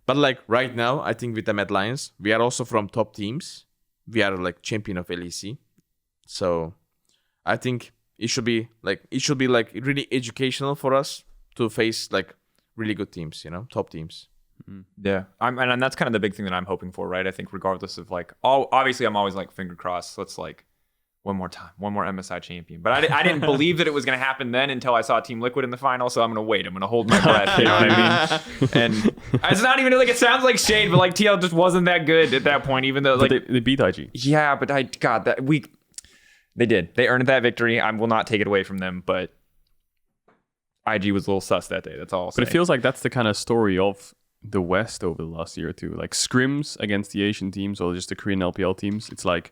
But like right now, I think with the Gladlions, we are also from top teams. We are like champion of LEC, so I think it should be like really educational for us to face like really good teams, top teams. Yeah, and that's kind of the big thing that I'm hoping for, right? I think regardless of like, obviously I'm always like finger crossed. Let's like one more time, one more MSI champion. But I didn't believe that it was going to happen then until I saw Team Liquid in the final. So I'm going to wait. I'm going to hold my breath. You know what I mean? And it's not even like it sounds like shade, but like TL just wasn't that good at that point. Even though like they beat IG. Yeah, but they did. They earned that victory. I will not take it away from them. But IG was a little sus that day. That's all. But it feels like that's the kind of story of the West over the last year or two. Like scrims against the Asian teams or just the Korean LPL teams. It's like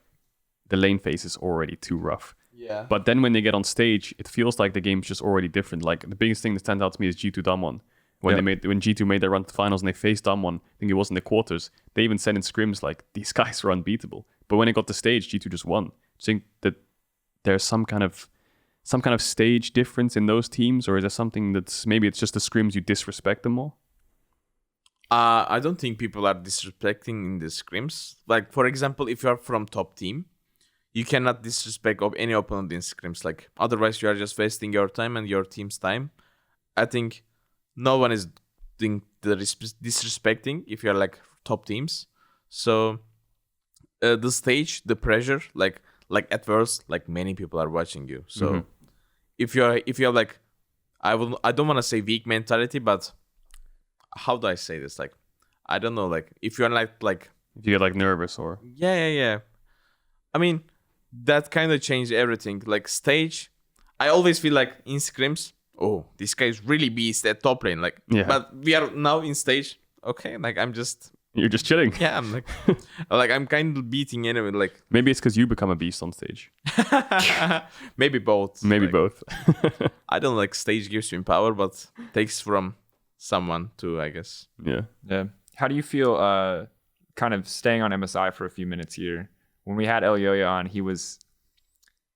the lane phase is already too rough. Yeah. But then when they get on stage, it feels like the game's just already different. Like the biggest thing that stands out to me is G2 Damwon. When G2 made their run to the finals and they faced Damwon, I think it was in the quarters, they even said in scrims like these guys are unbeatable. But when it got to stage, G2 just won. Do you think that there's some kind of stage difference in those teams, or is there something that's maybe it's just the scrims you disrespect them more? I don't think people are disrespecting in the scrims. Like for example, if you are from top team, you cannot disrespect any opponent in scrims. Like otherwise, you are just wasting your time and your team's time. I think no one is doing the disrespecting if you are like top teams. So the stage, the pressure, like at first, like many people are watching you. So if you're like, I don't want to say weak mentality, but how do I say this? Like, I don't know. Like if you're like if you get like nervous or yeah. I mean, that kind of changed everything. Like stage, I always feel like in scrims, oh, this guy's really beast at top lane. Like, but we are now in stage. Okay, like you're just chilling. Yeah, I'm like, I'm kind of beating anyway. Like maybe it's because you become a beast on stage. Maybe both. Maybe both. I don't like stage gives you power, but takes from someone too, I guess. Yeah. How do you feel? Kind of staying on MSI for a few minutes here. When we had Elyoya on, he was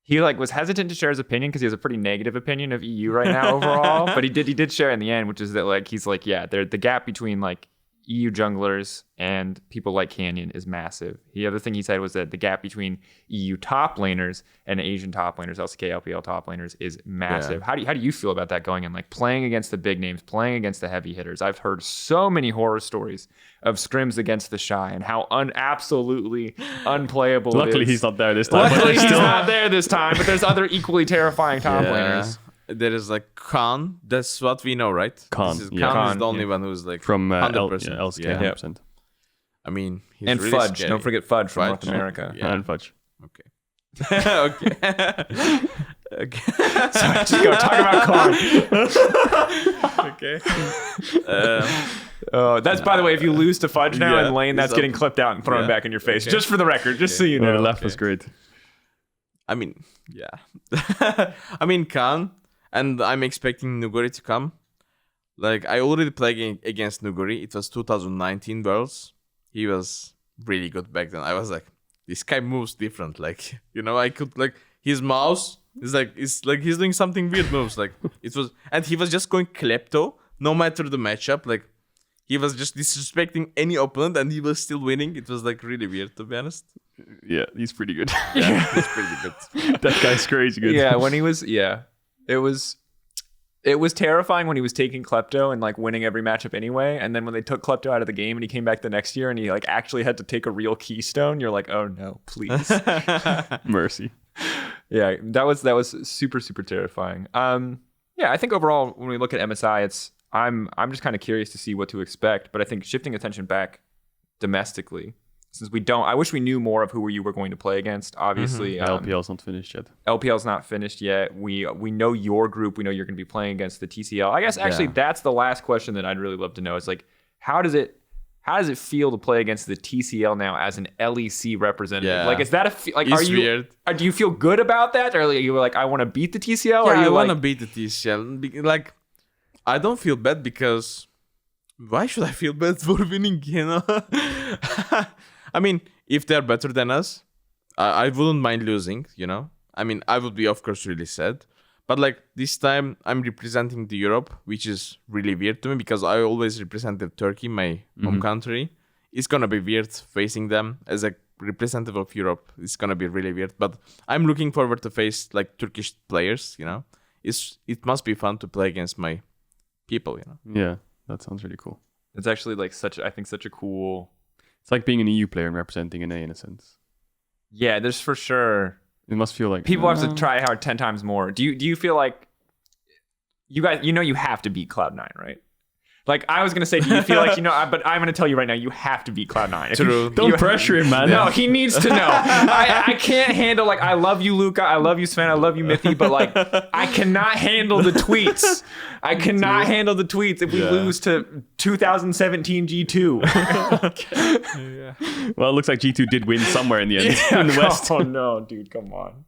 hesitant to share his opinion because he has a pretty negative opinion of EU right now overall. But he did share in the end, which is that like he's like, yeah, the gap between like EU junglers and people like Canyon is massive. The other thing he said was that the gap between EU top laners and Asian top laners, LCK, LPL top laners, is massive. Yeah. How do you feel about that going in? Like playing against the big names, playing against the heavy hitters. I've heard so many horror stories of scrims against the Shy and how absolutely unplayable it is. Luckily he's not there this time. Luckily he's not there this time, but there's other equally terrifying top laners. There is like Khan. That's what we know, right? Khan is the only one who's like from 100%. LCK 100%. I mean, he's and really Fudge. scary. Don't forget Fudge from North America. Yeah. And Fudge. Okay. Okay. Sorry, just go talk about Khan. Okay. That's by the way, if you lose to Fudge now in lane, that's getting clipped out and thrown back in your face. Just for the record, just so you know. The laugh was great. I mean, I mean, Khan. And I'm expecting Nuguri to come. Like, I already played against Nuguri. It was 2019 Worlds. He was really good back then. I was like, this guy moves different. Like, I could, like, his mouse is like, he's doing something weird moves. Like, and he was just going klepto, no matter the matchup. Like, he was just disrespecting any opponent and he was still winning. It was, like, really weird, to be honest. Yeah, he's pretty good. Yeah, he's pretty good. That guy's crazy good. Yeah, when he was, it was It was terrifying when he was taking Klepto and like winning every matchup anyway. And then when they took Klepto out of the game and he came back the next year and he like actually had to take a real keystone, you're like, oh no, please. Mercy. Yeah, that was super, super terrifying. Yeah, I think overall when we look at MSI, I'm just kind of curious to see what to expect. But I think shifting attention back domestically, since I wish we knew more of who you were going to play against. Obviously, LPL's not finished yet. LPL's not finished yet. We know your group. We know you're going to be playing against the TCL. I guess actually that's the last question that I'd really love to know. Is like, how does it feel to play against the TCL now as an LEC representative? Yeah. Like, is that It's weird. Do you feel good about that, or are you like, I want to beat the TCL? Yeah, or I want to beat the TCL. Like, I don't feel bad because why should I feel bad for winning? You know, I mean, if they're better than us, I wouldn't mind losing. You know, I mean, I would be of course really sad. But like this time, I'm representing the Europe, which is really weird to me because I always represented Turkey, my home country. It's gonna be weird facing them as a representative of Europe. It's gonna be really weird. But I'm looking forward to face like Turkish players. You know, it must be fun to play against my people. You know. Yeah, that sounds really cool. It's actually like such a cool. It's like being an EU player and representing an A in a sense. Yeah, there's for sure. It must feel like People have to try hard 10 times more. Do you feel like you guys, you have to beat Cloud9, right? Like, I was going to say, do you feel like, but I'm going to tell you right now, you have to beat Cloud9. True. Don't pressure him, man. No, he needs to know. I can't handle, like, I love you, Luca. I love you, Sven. I love you, Mithy. But, like, I cannot handle the tweets. I cannot handle the tweets if we lose to 2017 G2. Well, it looks like G2 did win somewhere in the end. In the West. Oh, no, dude. Come on.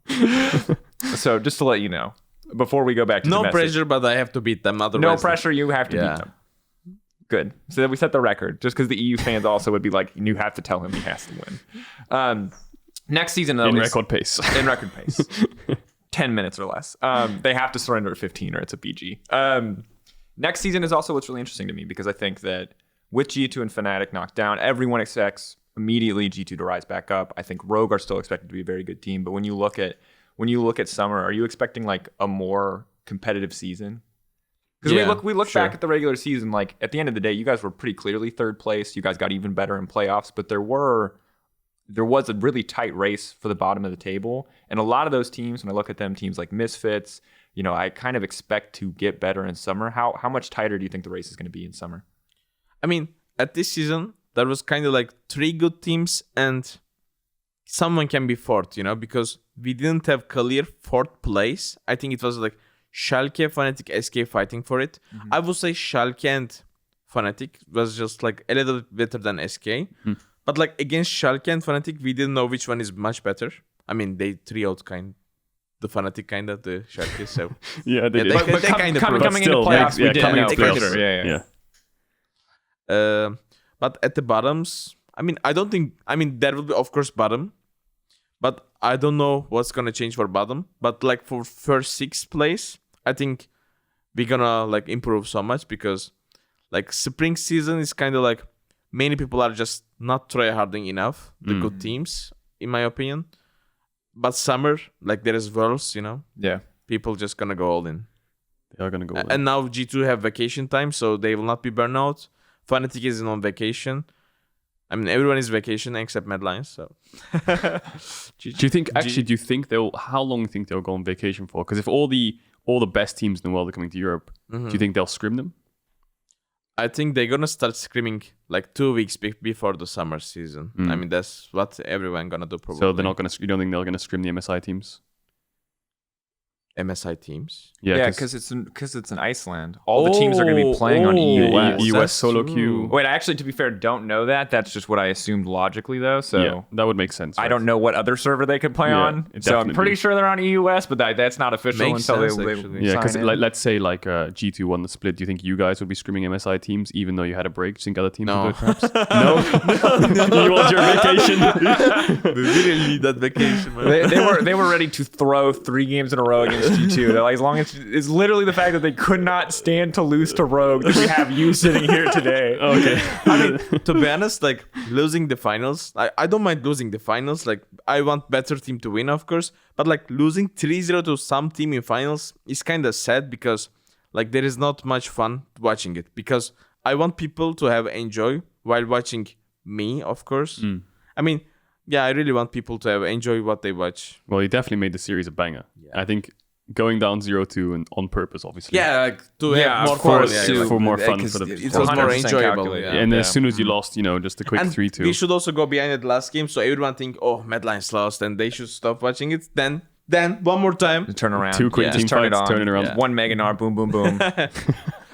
So, just to let you know, before we go back to No the message, pressure, but I have to beat them. Otherwise, no pressure. You have to beat them. Good. So that we set the record. Just because the EU fans also would be like, you have to tell him he has to win. Next season, though, In record pace. 10 minutes or less. They have to surrender at 15 or it's a BG. Next season is also what's really interesting to me because I think that with G2 and Fnatic knocked down, everyone expects immediately G2 to rise back up. I think Rogue are still expected to be a very good team. But when you look at Summer, are you expecting like a more competitive season? Because we look back at the regular season, like at the end of the day, you guys were pretty clearly third place. You guys got even better in playoffs, but there was a really tight race for the bottom of the table. And a lot of those teams, when I look at them, teams like Misfits, I kind of expect to get better in summer. How much tighter do you think the race is going to be in summer? I mean, at this season, there was kind of like 3 good teams and someone can be fourth, because we didn't have clear fourth place. I think it was like Schalke, Fnatic, SK fighting for it. Mm-hmm. I would say Schalke and Fnatic was just like a little bit better than SK. Mm-hmm. But like against Schalke and Fnatic, we didn't know which one is much better. I mean, they trioed the Fnatic kind of, the Schalke. So yeah, they did. But kind of coming into playoffs, we didn't know for sure. Yeah. But at the bottoms, there will be of course bottom. But I don't know what's going to change for bottom. But like for first 6th place, I think we're going to like improve so much because like spring season is kind of like many people are just not tryharding enough, the good teams, in my opinion. But summer, like there is Worlds, Yeah. People just going to go all in. They are going to go all in. And now G2 have vacation time, so they will not be burnout. Fnatic is on vacation. I mean, everyone is vacation except Mad Lions, so. Do you think how long do you think they'll go on vacation for? Because if all the best teams in the world are coming to Europe, do you think they'll scrim them? I think they're gonna start scrimming like 2 weeks before the summer season. I mean, that's what everyone gonna do probably. So they're not gonna. You don't think they're gonna scrim the MSI teams? MSI teams? Yeah, because it's in Iceland. All the teams are going to be playing on EUS solo queue. Wait, actually, to be fair, don't know that. That's just what I assumed logically, though. So yeah, that would make sense. Right? I don't know what other server they could play on. So I'm pretty sure they're on EUS, but that's not official until they because let's say like G2 won the split. Do you think you guys would be screaming MSI teams even though you had a break? Do you think other teams would do it perhaps? No? You want your vacation? We really need that vacation, man. They were ready to throw 3 games in a row against G2. They're like, as long as it's literally the fact that they could not stand to lose to Rogue that we have you sitting here today. Okay. I mean, to be honest, like losing the finals, I don't mind losing the finals. Like I want better team to win, of course. But like losing 3-0 to some team in finals is kind of sad because like there is not much fun watching it because I want people to have enjoy while watching me, of course. I mean, yeah, I really want people to have enjoy what they watch. Well, he definitely made the series a banger. I think going down 0-2 and on purpose, obviously. Yeah, like to Yeah, have more of course, fun. too. For more fun. Because For the, It for was more 100% enjoyable. calculated. Yeah. and as soon as you lost, just a quick And 3-2. we should also go behind the last game, so everyone think, oh, Madlines lost, and they should stop watching it. Then one more time. Turn around. Two quick Just team turn it fights, on. turn it around. Yeah. One Meganar, boom, boom, boom.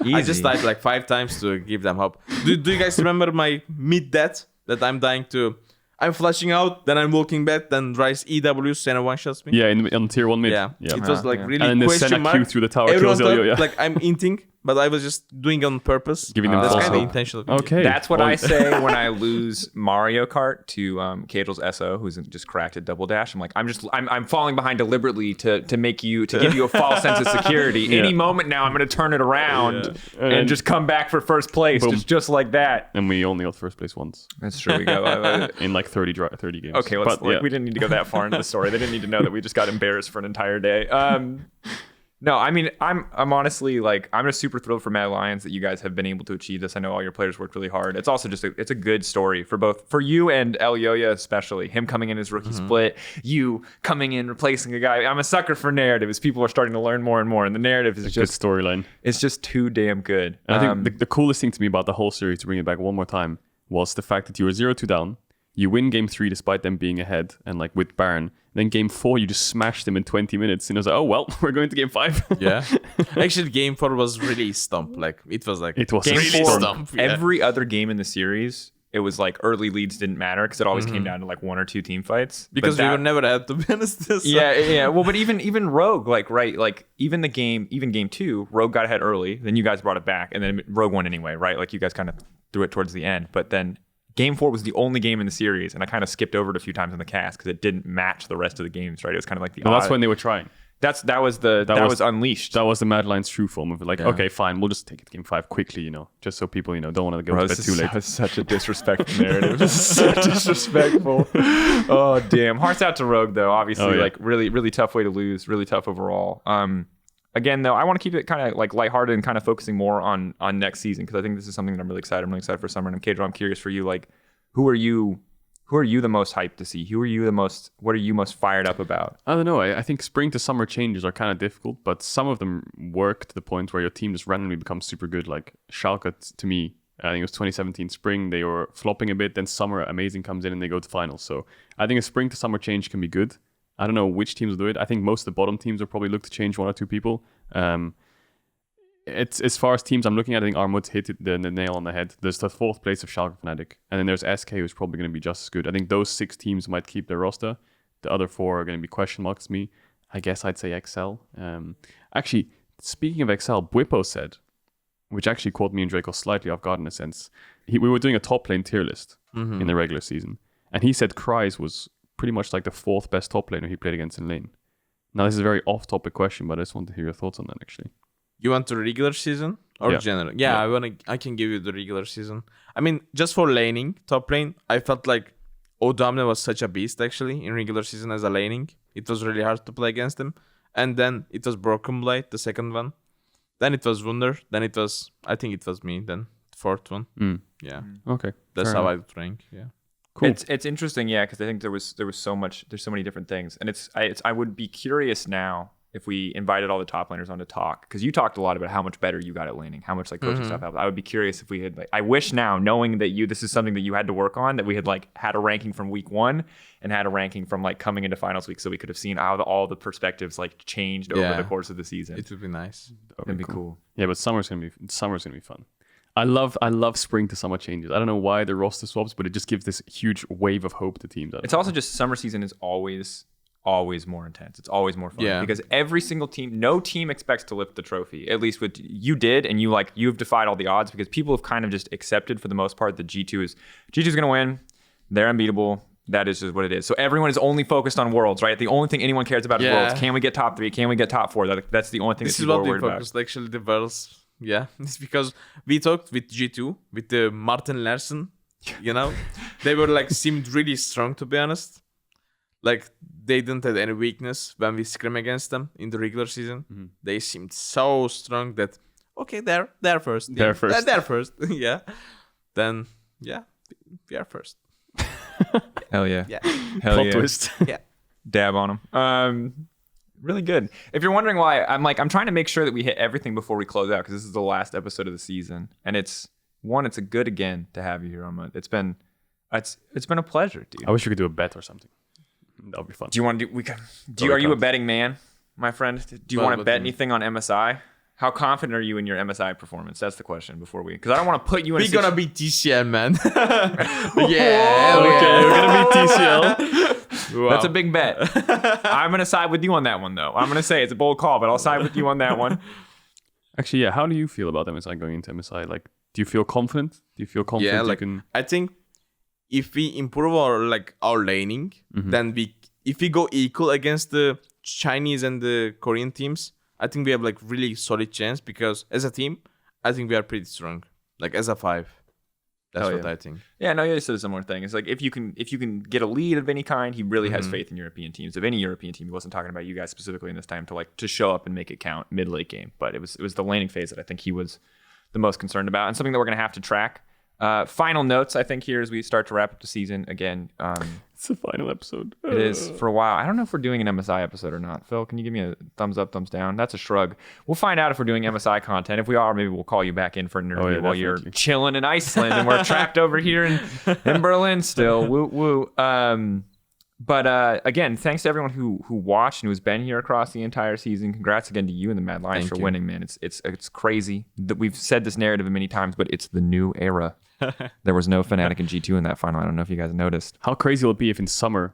Easy. I just died like 5 times to give them hope. Do you guys remember my mid-death that I'm dying to? I'm flashing out, then I'm walking back, then Rice EW, Senna one-shots me. Yeah, on tier 1 mid. Yeah. It was like really And then the question Senna mark. Q through the tower Everyone kills Ilio, thought, like I'm inting, but I was just doing on purpose. Giving them That's false kind of hope. intentional. Okay. That's what Well, I say when I lose Mario Kart to Cagel's SO, who's just cracked at Double Dash. I'm like, I'm falling behind deliberately to give you a false sense of security. Yeah. Any moment now, I'm going to turn it around Yeah. and just come back for first place, Boom. just like that. And we only got first place once That's true. We go. in like 30 games. Okay, we didn't need to go that far into the story. They didn't need to know that we just got embarrassed for an entire day. No, I mean, I'm honestly like, I'm just super thrilled for Mad Lions that you guys have been able to achieve this. I know all your players worked really hard. It's also just it's a good story for you and Elioya especially. Him coming in his rookie split, you coming in replacing a guy. I'm a sucker for narrative as people are starting to learn more and more, and the narrative is Good just storyline. it's just too damn good. And I think the coolest thing to me about the whole series, to bring it back one more time, was the fact that you were 0-2 down. You win game 3 despite them being ahead and like with Baron. Then game 4, you just smashed them in 20 minutes. And I was like, oh, well, we're going to game 5. Yeah. Actually, game 4 was really stump. Like, it was like... It was Game really 4, stump. every other game in the series, it was like early leads didn't matter because it always came down to like 1 or 2 team fights. Because But we that- were never ahead, to be honest. So. Yeah. Well, but even Rogue, even game 2, Rogue got ahead early, then you guys brought it back, and then Rogue won anyway, right? Like you guys kind of threw it towards the end, but then game 4 was the only game in the series, and I kind of skipped over it a few times in the cast because it didn't match the rest of the games, right? It was kind of like the Well, that's odd- when they were trying. that was Unleashed. That was the Mad Lions true form of it. Like, okay, fine, we'll just take it game 5 quickly, just so people, don't want to go to bed too late. That was such a disrespectful narrative. This is so disrespectful. Oh damn! Hearts out to Rogue though. Obviously, like really, really tough way to lose. Really tough overall. Again, though, I want to keep it kind of like lighthearted and kind of focusing more on next season because I think this is something that I'm really excited. I'm really excited for summer. And I'm curious for you, like, who are you the most hyped to see? What are you most fired up about? I don't know. I think spring to summer changes are kind of difficult, but some of them work to the point where your team just randomly becomes super good. Like Schalke, to me, I think it was 2017 spring, they were flopping a bit. Then summer, amazing comes in and they go to finals. So I think a spring to summer change can be good. I don't know which teams will do it. I think most of the bottom teams will probably look to change 1 or 2 people. It's as far as teams I'm looking at, I think Armut hit the nail on the head. There's the 4th place of Schalke Fnatic, and then there's SK, who's probably going to be just as good. I think those 6 teams might keep their roster. The other 4 are going to be question marks to me. I guess I'd say XL. Actually, speaking of XL, Bwipo said, which actually caught me and Draco slightly off guard in a sense. We were doing a top lane tier list in the regular season, and he said Kryze was pretty much like the 4th best top laner he played against in lane. Now, this is a very off-topic question, but I just want to hear your thoughts on that, actually. You want the regular season or Yeah. general? Yeah, I can give you the regular season. I mean, just for laning, top lane, I felt like O'Domne was such a beast actually in regular season as a laning. It was really hard to play against him. And then it was Broken Blade, the 2nd one. Then it was Wunder. Then it was, I think it was me. Then the 4th one. Yeah, Okay. that's fair how enough. I would rank. Yeah. Cool. It's interesting, yeah, because I think there's so many different things, and I would be curious now if we invited all the top laners on to talk, because you talked a lot about how much better you got at laning, how much like coaching stuff helped. I would be curious if we had I wish now, knowing that this is something that you had to work on, that we had like had a ranking from week 1 and had a ranking from like coming into finals week, so we could have seen how all the perspectives like changed over the course of the season. It would be nice. That'd be cool. Yeah, but summer's gonna be fun. I love spring to summer changes. I don't know why the roster swaps, but it just gives this huge wave of hope to teams. It's also just summer season is always more intense. It's always more fun because every single team, no team expects to lift the trophy. At least with you did, and you've defied all the odds because people have kind of just accepted for the most part that G2 is going to win. They're unbeatable. That is just what it is. So everyone is only focused on worlds, right? The only thing anyone cares about is worlds. Can we get top 3? Can we get top 4? That's the only thing that people are worried about. This is what we focused, actually, the worlds. Yeah, it's because we talked with G2, with the Martin Larsen, they were like, seemed really strong, to be honest. like they didn't have any weakness when we scrim against them in the regular season. They seemed so strong that okay, they're first. They're first. They're first. Yeah. Then we are first. Hell yeah. Yeah. Hell Plot yeah. twist. Yeah. Dab on them. Really good. If you're wondering why, I'm trying to make sure that we hit everything before we close out because this is the last episode of the season, and it's a good again to have you here, Armut. It's been a pleasure, dude. I wish we could do a bet or something. That would be fun. Do you want to do? Are you a betting man, my friend? Do you want to bet anything on MSI? How confident are you in your MSI performance? That's the question before because I don't want to put you in. We're gonna beat TCL, man. Yeah. Okay, we're gonna beat TCL. Wow. That's a big bet. I'm gonna side with you on that one, though. I'm gonna say it's a bold call, but I'll side with you on that one. Actually, yeah. How do you feel about MSI going into MSI? Like, do you feel confident? Do you feel confident? Yeah, you like can... I think if we improve our laning, then if we go equal against the Chinese and the Korean teams, I think we have like really solid chance because as a team, I think we are pretty strong. Like as a 5. That's what I think. Yeah, no, you said a similar thing. It's like if you can get a lead of any kind, he really has faith in European teams. Of any European team, he wasn't talking about you guys specifically in this time to show up and make it count mid-late game. But it was the laning phase that I think he was the most concerned about, and something that we're gonna have to track. Final notes, I think, here as we start to wrap up the season again. It's the final episode. It is for a while. I don't know if we're doing an MSI episode or not. Phil, can you give me a thumbs up, thumbs down? That's a shrug. We'll find out if we're doing MSI content. If we are, maybe we'll call you back in for an interview while you're chilling in Iceland and we're trapped over here in Berlin still. Woo woo. But again, thanks to everyone who watched and who's been here across the entire season. Congrats again to you and the Mad Lions for winning, man. It's crazy that we've said this narrative many times, but it's the new era. There was no Fnatic and G2 in that final. I don't know if you guys noticed. How crazy will it be if in summer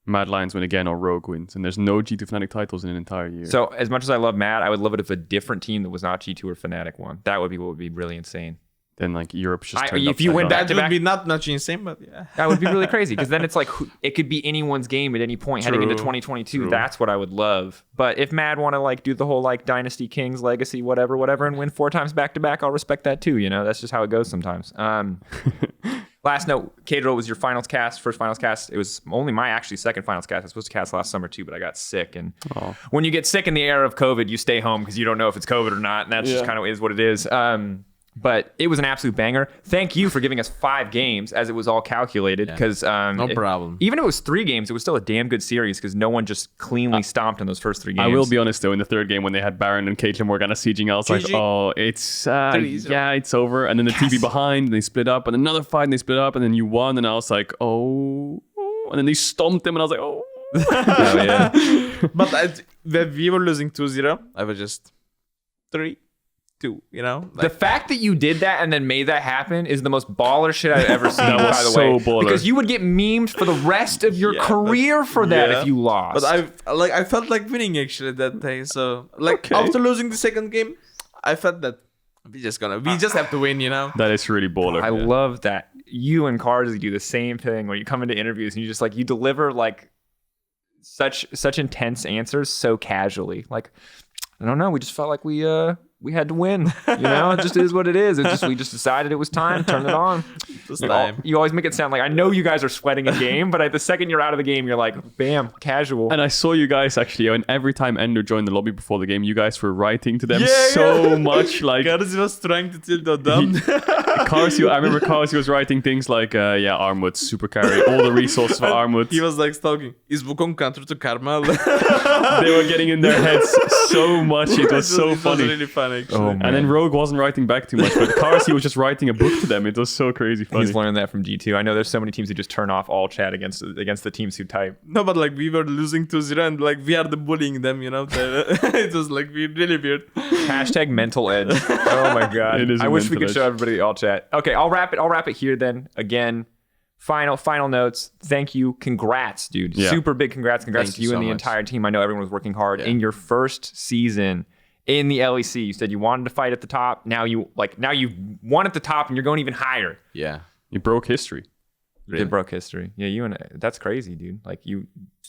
Mad Lions win again or Rogue wins and there's no G2 Fnatic titles in an entire year? So as much as I love Mad, I would love it if a different team that was not G2 or Fnatic won. That would be what would be really insane. Then like Europe's just turned if you win that would be not much insane, but yeah, that would be really crazy because then it's like it could be anyone's game at any point heading into 2022. True. That's what I would love. But if Mad want to like do the whole like Dynasty Kings legacy whatever and win 4 times back to back, I'll respect that too. You know, that's just how it goes sometimes. Last note, Kadro was your finals cast, first finals cast. It was only my actually second finals cast. I was supposed to cast last summer too, but I got sick. And when you get sick in the era of COVID, you stay home because you don't know if it's COVID or not, and that's just kind of is what it is. But it was an absolute banger. Thank you for giving us 5 games as it was all calculated. Because no problem. Even if it was 3 games, it was still a damn good series because no one just cleanly stomped in those first 3 games. I will be honest though, in the third game when they had Baron and Caitlyn Morgana sieging, I was like, oh, it's it's over. And then the TV behind, and they split up, and another fight, and they split up, and then you won, and I was like, oh. And then they stomped them, and I was like, oh. Hell yeah. But when we were losing 2-0, I was just 3-2, you know? Like, the fact that you did that and then made that happen is the most baller shit I've ever seen, by the way. Baller. Because you would get memed for the rest of your career for that if you lost. But I felt like winning actually that day. So after losing the second game, I felt that we just have to win, you know? That is really baller. I love that. You and Carsey do the same thing where you come into interviews and you just like you deliver like such intense answers so casually. Like, I don't know, we just felt like we had to win. You know, it just is what it is. We just decided it was time. Turn it on. You always make it sound like I know you guys are sweating a game, but the second you're out of the game, you're like, bam, casual. And I saw you guys actually, and every time Ender joined the lobby before the game, you guys were writing to them much. Like Carsey was trying to tell them. I remember Carsey was writing things like, Armut, super carry, all the resources for Armut. He was like stalking. Is Wukong counter to Karma? They were getting in their heads so much. It was so funny. It was really fun, actually. Oh, and then Rogue wasn't writing back too much, but Carsey was just writing a book to them. It was so crazy funny. He's learned that from G2. I know there's so many teams who just turn off all chat against the teams who type. No, but like we were losing 2-0 and like we are the bullying them, you know? It was like really weird. Hashtag mental edge. Oh my God. I wish we could show everybody all chat. Okay, I'll wrap it here then. Again, final notes. Thank you. Congrats, dude. Yeah. Super big congrats. Congrats to you and the entire team. I know everyone was working hard in your first season in the LEC. You said you wanted to fight at the top. Now you won at the top and you're going even higher. Yeah. You broke history. Really? It broke history. Yeah, that's crazy, dude. Like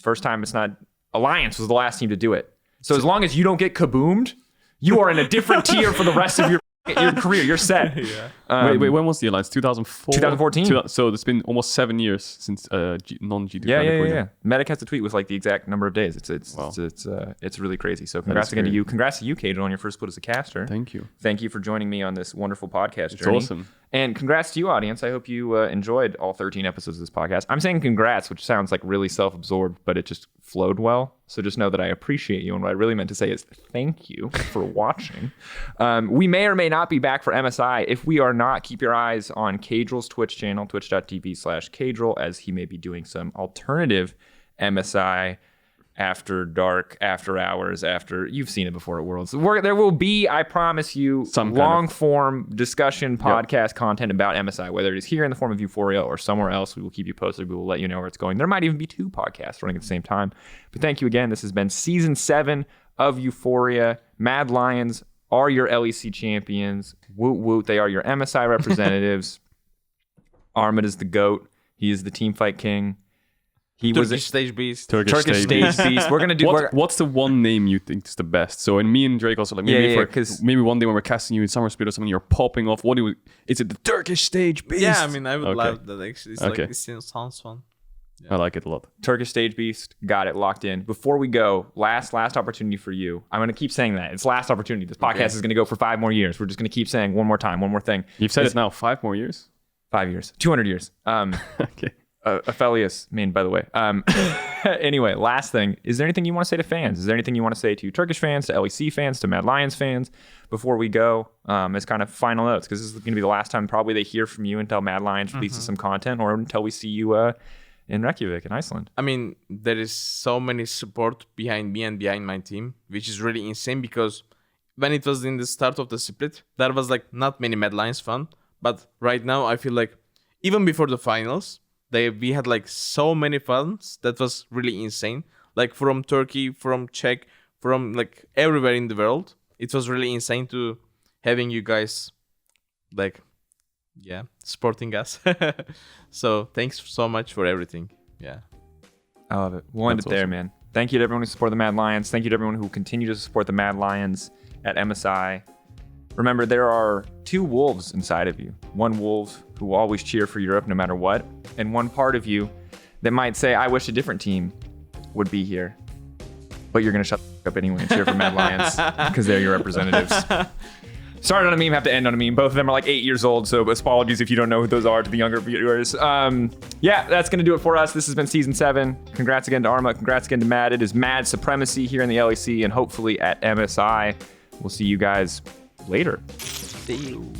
first time it's not Alliance was the last team to do it. So as long as you don't get kaboomed, you are in a different tier for the rest of your your career. You're set. Wait, when was the alliance? 2004? 2014. So it's been almost 7 years since non-G2. Yeah. Medic has to tweet with like the exact number of days. It's really crazy. So congrats again to you. Congrats to you, Cajun, on your first split as a caster. Thank you. Thank you for joining me on this wonderful podcast It's journey. awesome. And congrats to you, audience. I hope you enjoyed all 13 episodes of this podcast. I'm saying congrats, which sounds like really self-absorbed, but it just flowed well. So just know that I appreciate you. And what I really meant to say is thank you for watching. We may or may not be back for MSI. If we are not, keep your eyes on Cadrel's Twitch channel, twitch.tv/Cadrel, as he may be doing some alternative MSI after dark, after hours, after you've seen it before at Worlds. There will be, I promise you, some long form discussion podcast content about MSI, whether it is here in the form of Euphoria or somewhere else. We will keep you posted. We will let you know where it's going. There might even be 2 podcasts running at the same time. But thank you again. This has been season 7 of Euphoria. Mad Lions are your LEC champions. Woot woot. They are your MSI representatives. Armut is the GOAT. He is the teamfight king. He Turkish was a stage beast. Turkish stage beast. We're gonna do. What's the one name you think is the best? So, and me and Drake also like maybe one day when we're casting you in Summer Split or something, you're popping off. Is it the Turkish stage beast? Yeah, I mean, I would love that actually. It's like it sounds fun. Yeah. I like it a lot. Turkish stage beast. Got it locked in. Before we go, last opportunity for you. I'm gonna keep saying that it's last opportunity. This podcast is gonna go for 5 more years. We're just gonna keep saying one more time, one more thing. You've said it now. 5 more years. 5 years. 200 years. Okay. Aphelios, by the way. Anyway, last thing. Is there anything you want to say to fans? Is there anything you want to say to Turkish fans, to LEC fans, to Mad Lions fans before we go? As kind of final notes, because this is going to be the last time probably they hear from you until Mad Lions releases some content or until we see you in Reykjavik in Iceland. I mean, there is so many support behind me and behind my team, which is really insane because when it was in the start of the split, there was like not many Mad Lions fun. But right now, I feel like even before the finals, we had like so many fans that was really insane. Like from Turkey, from Czech, from like everywhere in the world. It was really insane to having you guys like, supporting us. So thanks so much for everything. Yeah. I love it. We'll end it there, man. Thank you to everyone who supported the Mad Lions. Thank you to everyone who continue to support the Mad Lions at MSI. Remember, there are 2 wolves inside of you. One wolf who will always cheer for Europe no matter what, and one part of you that might say, I wish a different team would be here. But you're going to shut up anyway and cheer for Mad Lions because they're your representatives. Started on a meme, have to end on a meme. Both of them are like 8 years old, so apologies if you don't know who those are to the younger viewers. That's going to do it for us. This has been Season 7. Congrats again to Arma. Congrats again to Mad. It is Mad Supremacy here in the LEC and hopefully at MSI. We'll see you guys later. See you.